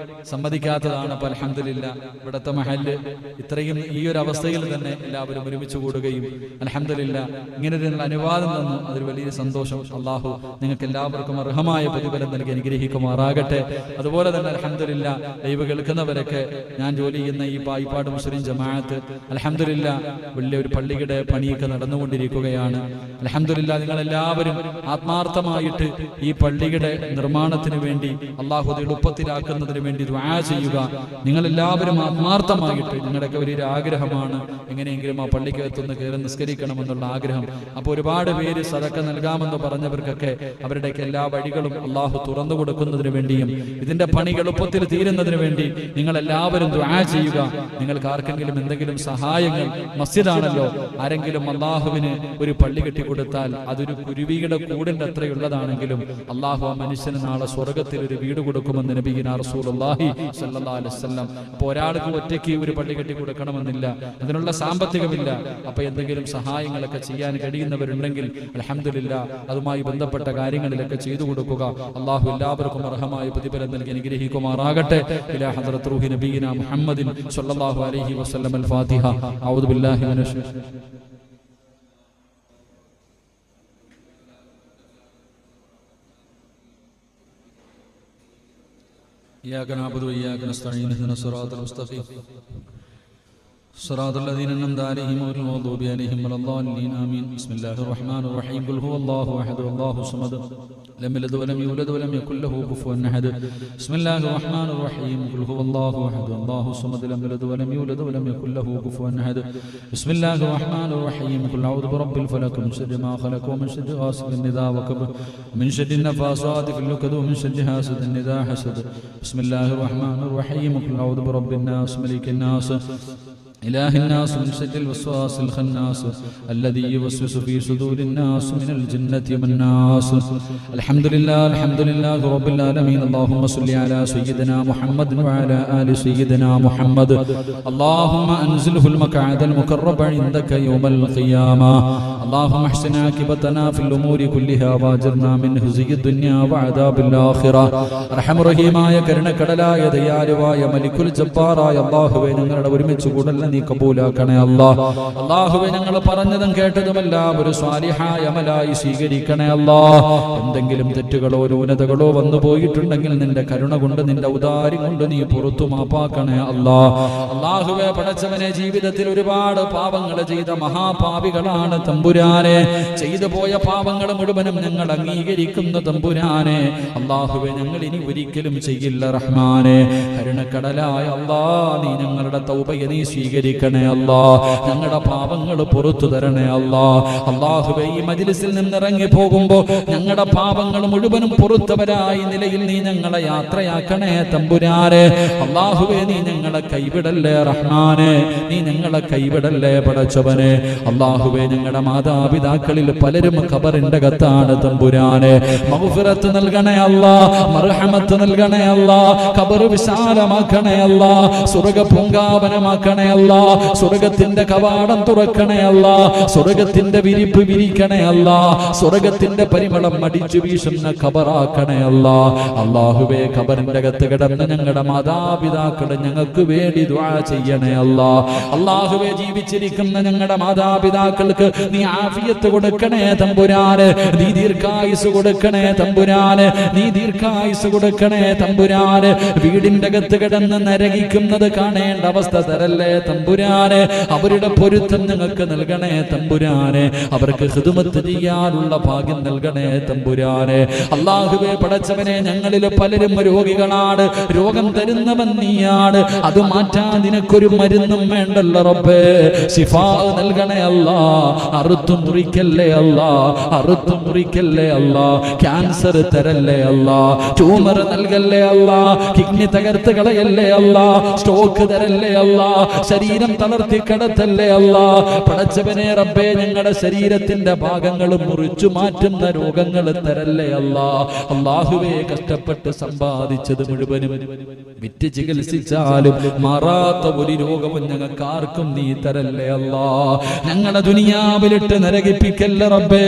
സമ്മതിക്കാത്തതാണ്. അപ്പോൾ അൽഹംദുലില്ലാഹ് ഇവിടുത്തെ മഹല്ല് ഇത്രയും ഈ ഒരു അവസ്ഥയിൽ തന്നെ എല്ലാവരും ഒരുമിച്ച് കൂടുകയും അൽഹംദുലില്ലാഹ് ഇങ്ങനെ ഒരു അനുവാദം തന്നു, അതൊരു വലിയ സന്തോഷം. അല്ലാഹു നിങ്ങൾക്ക് എല്ലാവർക്കും അർഹമായ പ്രതിഫലം നൽകി അനുഗ്രഹിക്കുമാറാകട്ടെ. അതുപോലെ തന്നെ അൽഹംദുലില്ലാഹ് ലൈവ് കേൾക്കുന്നവരൊക്കെ, ഞാൻ ജോലി ചെയ്യുന്ന ഈ പായിപ്പാട് മുസ്ലിം ജമാഅത്ത് അൽഹംദുലില്ലാഹ് വലിയ ഒരു പള്ളിയുടെ പണിയൊക്കെ നടന്നുകൊണ്ടിരിക്കുകയാണ്. അൽഹംദുലില്ലാഹ് നിങ്ങളെല്ലാവരും ആത്മാർത്ഥമായിട്ട് ഈ പള്ളിയുടെ നിർമ്മാണത്തിന് വേണ്ടി അല്ലാഹു എളുപ്പത്തിലാക്കുന്നതിന് വേണ്ടി ദുആ ചെയ്യുക. നിങ്ങളെല്ലാവരും ആത്മാർത്ഥമായിട്ട്, നിങ്ങളുടെയൊക്കെ വലിയൊരു ആഗ്രഹമാണ് എങ്ങനെയെങ്കിലും ആ പള്ളിക്കകത്തൊന്ന് കയറി നിസ്കരിക്കണമെന്നുള്ള ആഗ്രഹം. അപ്പോൾ ഒരുപാട് പേര് സദക്ക നൽകാമെന്ന് പറഞ്ഞവർക്കൊക്കെ അവരുടെയൊക്കെ എല്ലാ വഴികളും അല്ലാഹു തുറന്നു കൊടുക്കുന്നതിന് വേണ്ടിയും ഇതിന്റെ പണി എളുപ്പത്തിൽ തീരുന്നതിന് വേണ്ടി നിങ്ങളെല്ലാവരും ദുആ ചെയ്യുക. നിങ്ങൾക്ക് ആർക്കെങ്കിലും എന്തെങ്കിലും സഹായങ്ങൾ, മസ്ജിദാണല്ലോ, ആരെങ്കിലും അല്ലാഹുവിന് ഒരു പള്ളി കെട്ടിക്കൊടുത്താൽ അതൊരു കുരുവിയുടെ കൂടിന്റെ അത്രയുള്ളതാണെങ്കിലും അല്ലാഹു ആ മനുഷ്യന് നാളെ സ്വർഗത്തിൽ ഒരു വീട് കൊടുക്കുമെന്ന് നബിയുനാ റസൂലുള്ളാഹി സ്വല്ലല്ലാഹു അലൈഹി വസല്ലം. അപ്പോൾ ഒരാൾക്ക് ഒറ്റയ്ക്ക് ഒരു പള്ളി കെട്ടി കൊടുക്കണമെന്നില്ല, അതിനുള്ള സാമ്പത്തികമില്ല. അപ്പോൾ എന്തെങ്കിലും സഹായങ്ങളൊക്കെ ചെയ്യാൻ കഴിയുന്നവരുണ്ടെങ്കിൽ അൽഹംദുലില്ലാഹ് അതുമായി ബന്ധപ്പെട്ട കാര്യങ്ങളിലൊക്കെ ചെയ്തു കൊടുക്കുക. അല്ലാഹു എല്ലാവർക്കും അർഹമായ പ്രതിഫലം നൽകി അനുഗ്രഹിക്കുമാറാകട്ടെ. ഇലാ ഹദ്റത്ത് റൂഹി നബിയിനാ മുഹമ്മദിൻ സ്വല്ലല്ലാഹു അലൈഹി വസല്ലം. അൽ ഫാത്തിഹ. അഊദു ബില്ലാഹി മിനശ് إياك نعبد وإياك نستعين اهدنا الصراط المستقيم صراط الذين أنعمت عليهم غير المغضوب عليهم ولا الضالين آمين. بسم الله الرحمن الرحيم. قل هو الله أحد الله الصمد لم يلد ولم يولد ولم يكن له كفوا أحد. بسم الله الرحمن الرحيم. قل هو الله أحد الله الصمد لم يلد ولم يولد ولم يكن له كفوا أحد. بسم الله الرحمن الرحيم. قل أعوذ برب الفلق من شر ما خلق ومن شر غاسق إذا وقب ومن شر النفاثات في العقد ومن شر حاسد إذا حسد. بسم الله الرحمن الرحيم. قل أعوذ برب الناس ملك الناس إله الناس من شر الوسواس الخناس الذي يوسوس في صدور الناس من الجنة والناس. الحمد لله رب العالمين. اللهم صل على سيدنا محمد وعلى آل سيدنا محمد. اللهم أنزله المقعد المقرب عندك يوم القيامة. اللهم احسن عاقبتنا في الأمور كلها واجرنا من خزي الدنيا وعذاب الآخرة. അർഹം റഹീമായ കരുണക്കടലായ ദയാലുവായ മലിക്കുൽ ജബ്ബാറായ അല്ലാഹുവേ, ഞങ്ങളുടെ ഒരുമിച്ച് കൂടൽ നീ കബൂലാക്കണേ അല്ലാഹ്. അല്ലാഹുവേ, ഞങ്ങൾ പറഞ്ഞതും കേട്ടതുമെല്ലാം ഒരു സ്വാലിഹായ അമലായി സ്വീകരിക്കണേ അല്ലാഹ്. എന്തെങ്കിലും തെറ്റുകളോ ന്യൂനതകളോ വന്നു പോയിട്ടുണ്ടെങ്കിൽ നിന്റെ കരുണ കൊണ്ട് നിന്റെ ഔദാര്യം കൊണ്ട് നീ പുറത്തു മാപ്പാക്കണേ അല്ലാഹ്. അല്ലാഹുവേ, പടച്ചവനെ, ജീവിതത്തിൽ ഒരുപാട് പാപങ്ങൾ ചെയ്ത മഹാപാപികളാണ് തമ്പുരാനെ. ചെയ്തു പോയ പാപങ്ങൾ മുഴുവനും ഞങ്ങൾ അംഗീകരിക്കുന്ന തമ്പുരാനെ. അല്ലാഹുവേ, ഞങ്ങൾ ഇനി ഒരിക്കലും ചെയ്യില്ല റഹ്മാനെ. കരുണക്കടലായ അല്ലാഹ്, നീ ഞങ്ങളുടെ തൗബയെ നീ സ്വീകരിക്കണേ അല്ലാഹ്. ഞങ്ങളുടെ പാപങ്ങൾ പുറത്തു തരണേ അല്ലാഹ്. അല്ലാഹുവേ, ഈ മജ്ലിസിൽ നിന്ന് ഇറങ്ങി പോകുമ്പോ ഞങ്ങളുടെ പാപങ്ങൾ മുഴുവനും പുറത്തവരായി നിലയിൽ നീ ഞങ്ങളെ യാത്രയാക്കണേ തമ്പുരാനെ. അല്ലാഹുവേ, നീ ഞങ്ങളെ കൈവിടല്ലേ റഹ്മാനെ. നീ ഞങ്ങളെ കൈവിടല്ലേ പടച്ചവനെ. അല്ലാഹുവേ, ഞങ്ങളുടെ മാതാപിതാക്കളിൽ പലരും ഖബറിന്റെ അകത്താണ് തമ്പുരാനെ. മഗ്ഫിറത്ത് നൽകണേ അല്ലാഹ്, മർഹമത്ത് നൽകണേ അല്ലാഹ്. ഖബർ വിശാലമാക്കണേ അല്ലാഹ്, സ്വർഗ്ഗ പൂങ്കാവനമാക്കണേ അല്ലാഹ്. സ്വർഗ്ഗത്തിന്റെ കവാടം തുറക്കണേ അല്ലാഹ്. സ്വർഗ്ഗത്തിന്റെ വിരിപ്പ് വിരിക്കണേ അല്ലാഹ്. സ്വർഗ്ഗത്തിന്റെ പരിമളം അടിച്ചു വീശുന്ന ഖബറാക്കണേ അല്ലാഹ്. അല്ലാഹുവേ, ഖബറിന്റെ അകത്ത് കിടന്ന് ഞങ്ങളുടെ മാതാപിതാക്കളെ ഞങ്ങൾക്ക് വേണ്ടി ദുആ ചെയ്യണേ അല്ലാഹ്. അല്ലാഹുവേ, ജീവിച്ചിരിക്കുന്ന ഞങ്ങളുടെ മാതാപിതാക്കൾക്ക് നീ ആഫിയത്ത് കൊടുക്കണേ തമ്പുരാനെ. നീ ദീർഘായുസ് കൊടുക്കണേ തമ്പുരാനെ. നീ ദീർഘായുസ് കൊടുക്കണേ തമ്പുരാനെ. വീടിന്റെ അകത്ത് കിടന്ന് നരകിക്കുന്നത് കാണേണ്ട അവസ്ഥ തരല്ലേ തമ്പുരാനെ. അവരുടെ പൊരുത്തം ഞങ്ങൾക്ക് നൽകണേ തമ്പുരാനെ. അവർക്ക് ഖിദ്മത്ത് ചെയ്യാനുള്ള ഭാഗ്യം നൽകണേ തമ്പുരാനെ. അല്ലാഹുവേ, പടച്ചവനെ, ഞങ്ങളിൽ പലരും രോഗികളാണ്. രോഗം തരുന്നവൻ നീയാണ്. അത് മാറ്റാൻ നിനക്കൊരു മരുന്നും വേണ്ടല്ലോ റബ്ബേ. ശിഫാ നൽകണേ അല്ലാഹ്. അറുത്തു മുറിക്കല്ലേ അല്ലാഹ്. അറുത്തു മുറിക്കല്ലേ അല്ലാഹ്. ക്യാൻസർ തരല്ലേ അല്ലാഹ്. ട്യൂമർ നൽകല്ലേ അല്ലാഹ്. കിഡ്നി തകർത്ത് കളയല്ലേ അല്ലാഹ്. സ്റ്റോക്ക് തരല്ലേ അല്ലാഹ്. ശരീരം തളർത്തി കടത്തല്ലേ അല്ലാഹ്. പടച്ചവനെ റബ്ബേ, ഞങ്ങളുടെ ശരീരത്തിന്റെ ഭാഗങ്ങൾ മുറിച്ചു മാറ്റുന്ന രോഗങ്ങൾ തരല്ലേ അല്ലാഹ്. അല്ലാഹുവേ, കഷ്ടപ്പെട്ട് സമ്പാദിച്ചത് മുഴുവനും വിറ്റ് ചികിത്സിച്ചാലും മാറാത്ത ഒരു രോഗവും ഞങ്ങൾക്ക് ആർക്കും നീ തരല്ലേ അല്ലാഹ്. ഞങ്ങളുടെ ദുനിയാവിലിട്ട് നരകിപ്പിക്കല്ലേ റബ്ബേ.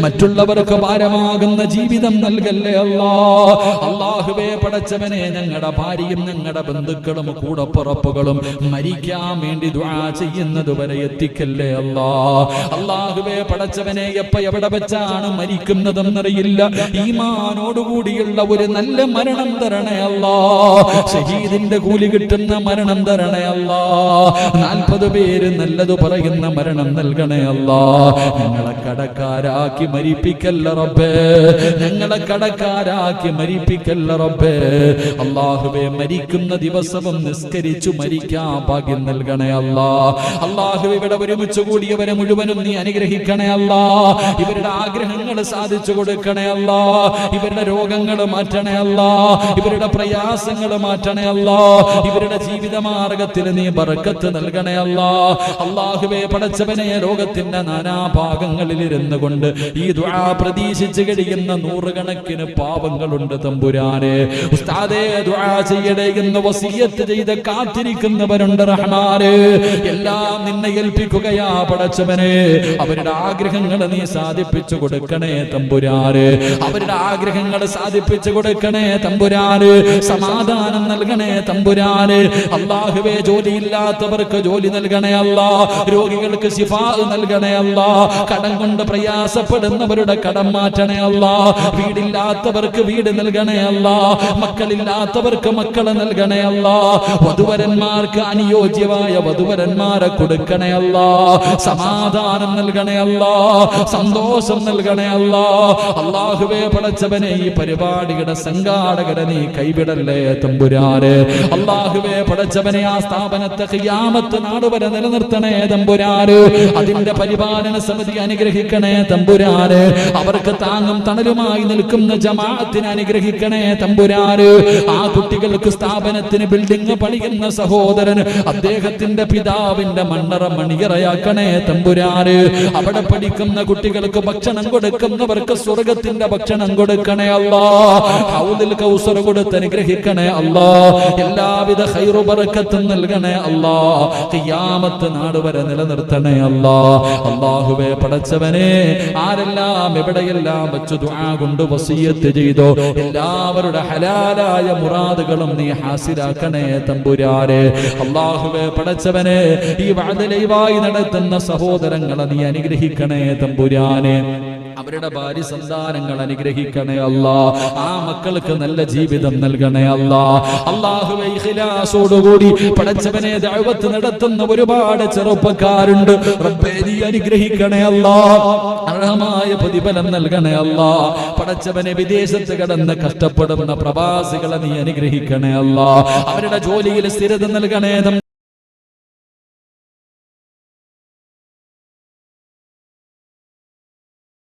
മറ്റുള്ളവർക്ക് ഭാരമാകുന്ന ജീവിതം നൽകല്ലേ അല്ലാഹ്. അല്ലാഹുവേ, പടച്ചവനെ, ഞങ്ങളുടെ ഭാര്യയും ഞങ്ങളുടെ ബന്ധുക്കളും കൂടപ്പുറപ്പുകളും മരിക്കാൻ വേണ്ടി ദുആ ചെയ്യുന്നത് വരെ എത്തിക്കല്ലേ അല്ലാഹ്. അല്ലാഹുവേ, പടച്ചവനെ, എവിടെ വെച്ചാണ് മരിക്കുന്നതെന്നറിയില്ല. ഈമാനോടുകൂടിയുള്ള ഒരു നല്ല മരണം തരണേ അല്ലാഹ്. ഷഹീദിന്റെ കൂലി കിട്ടുന്ന മരണം തരണേ അല്ലാഹ്. 40 പേര് നല്ലത് പറയുന്ന മരണം നൽകണേ അല്ലാഹ്. ഞങ്ങളെ കടക്കാരാക്കി മരിപ്പിക്കല്ല റബ്ബേ. ഞങ്ങളെ കടക്കാരാക്കി മരിപ്പിക്കല്ല റബ്ബേ. അല്ലാഹുവേ, മരിക്കുന്ന ദിവസവും നിസ്കരിച്ചു മരിക്കാൻ ഭാഗ്യം നൽകണേ അല്ലാഹ്. അല്ലാഹുവേ, ഇവിടെ ഒരുമിച്ച് കൂടിയവരെ മുഴുവനും നീ അനുഗ്രഹിക്കണേ അല്ലാഹ്. ഇവരുടെ ആഗ്രഹങ്ങൾ സാധിച്ചു കൊടുക്കണേ അല്ലാഹ്. ഇവരുടെ രോഗങ്ങൾ മാറ്റണേ അല്ലാഹ്. ഇവരുടെ പ്രയാസങ്ങൾ മാറ്റണേ അല്ലാഹ്. ഇവരുടെ ജീവിത മാർഗത്തിൽ നീ ബർക്കത്ത് നൽകണേ അല്ലാഹ്. അല്ലാഹുവേ, പടച്ചവനെ, ലോകത്തിന്റെ നാനാഭാഗങ്ങളിൽ ഇരുന്നു കൊണ്ട് ഈ ദുആ പ്രതീക്ഷിച്ച് കഴിയുന്ന നൂറുകണക്കിന് പാവങ്ങളുണ്ട് തമ്പുരാനെ. ഉസ്താദേ, ദുആ ചെയ്യടേ എന്ന് വസിയത്ത് ചെയ്ത് കാത്തിരിക്കുന്നവരുണ്ട് റഹ്മാനേ. എല്ലാം നിന്നെ ഏൽപ്പിക്കുകയാ പടച്ചവനെ. അവരുടെ ആഗ്രഹങ്ങൾ നീ സാധിപ്പിച്ചു കൊടുക്കണേ തമ്പുരാനെ. അവരുടെ ആഗ്രഹങ്ങൾ സാധിപ്പിച്ചു കൊടുക്കണേ തമ്പുരാനെ. സമാധാനം നൽകണേ തമ്പുരാനെ. അല്ലാഹുവേ, ജോലിയില്ലാത്തവർക്ക് ജോലി നൽകണേ അല്ലാഹ്. രോഗികൾക്ക് ശിഫാ നൽകണേ അല്ലാഹ്. കടം കൊണ്ട് പ്രയാസപ്പെടുന്നവരുടെ കടം മാറ്റണേ അല്ലാഹ്. വീടില്ലാത്തവർക്ക് വീട് നൽകണേ അല്ലാഹ്. മക്കളില്ലാത്തവർക്ക് മക്കളെ നൽകണേ അല്ലാഹ്. വധുവരന്മാർക്ക് അനുയോജ്യ അനുയോജ്യമായ വധുവരന്മാരെ കൊടുക്കണേ അല്ലാ, സമാധാനം നൽകണേ അല്ലാ, സന്തോഷം നൽകണേ അല്ലാ. അല്ലാഹുവേ പടച്ചവനെ ഈ പരിപാടിയുടെ സംഘാടകരെ നീ കൈവിടല്ലേ തമ്പുരാനെ. അല്ലാഹുവേ പടച്ചവനെ ആ സ്ഥാപനത്തെ ഖിയാമത്ത് നാട് വരെ നിലനിർത്തണേ തമ്പുരാനെ. അതിന്റെ പരിപാലന സമിതി അനുഗ്രഹിക്കണേ തമ്പുരാനെ. അവർക്ക് താങ്ങും തണലുമായി നിൽക്കുന്ന ജമാഅത്തിനെ അനുഗ്രഹിക്കണേ തമ്പുരാനെ. ആ കുട്ടികൾക്ക് സ്ഥാപനത്തിന് ബിൽഡിംഗ് പണിയുന്ന സഹോദരൻ അദ്ദേഹത്തിന്റെ പിതാവിന്റെ മണ്ണറ മണിയറയാക്കണേ തമ്പുരാനെ. അവിടെ പഠിക്കുന്ന കുട്ടികൾക്ക് ഭക്ഷണം കൊടുക്കുന്നവർക്ക് സ്വർഗത്തിന്റെ ഭക്ഷണം കൊടുക്കണേ അല്ലാ. ഹൗദുൽ കൗസർ കൊടുത്ത് അനുഗ്രഹിക്കണേ അല്ലാ. എല്ലാവിധ ഖൈറു ബറക്കത്തും നൽകണേ അല്ലാ. ഖിയാമത്ത് നാട് വരെ നിലനിർത്തണേ അല്ലാ. അല്ലാഹുവേ പടച്ചവനെ ആരെല്ലാം എവിടെയെല്ലാം വെച്ച് ദുആ കൊണ്ട് വസിയത്ത് ചെയ്തോ എല്ലാവരുടെ ഹലാലായ മുറാദുകളും നീ ഹാസിലാക്കണേ തമ്പുരാനെ. അല്ലാഹുവേ പടച്ചവനെ ഈ വഅദ ലൈവായി നടത്തുന്ന സഹോദരങ്ങളെ നീ അനുഗ്രഹിക്കണേ തമ്പുരാനെ. അവരുടെ ഭാര്യ സന്താനങ്ങൾ അനുഗ്രഹിക്കണേ അല്ലാ. ആ മക്കൾക്ക് നല്ല ജീവിതം നൽകണേ അല്ലാ. അല്ലാഹുവേ ഇഖ്ലാസോടുകൂടി പടച്ചവനെ ദഅവത്ത് നടത്തുന്ന ഒരുപാട് ചെറുപ്പക്കാരുണ്ട്. റബ്ബേ നീ അനുഗ്രഹിക്കണേ അല്ലാ. അർഹമായ പ്രതിഫലം നൽകണേ അല്ലാ. പടച്ചവനെ വിദേശത്ത് കിടന്ന് കഷ്ടപ്പെടുന്ന പ്രവാസികളെ നീ അനുഗ്രഹിക്കണേ അല്ലാ. അവരുടെ ജോലിയിൽ സ്ഥിരത നൽകണേ.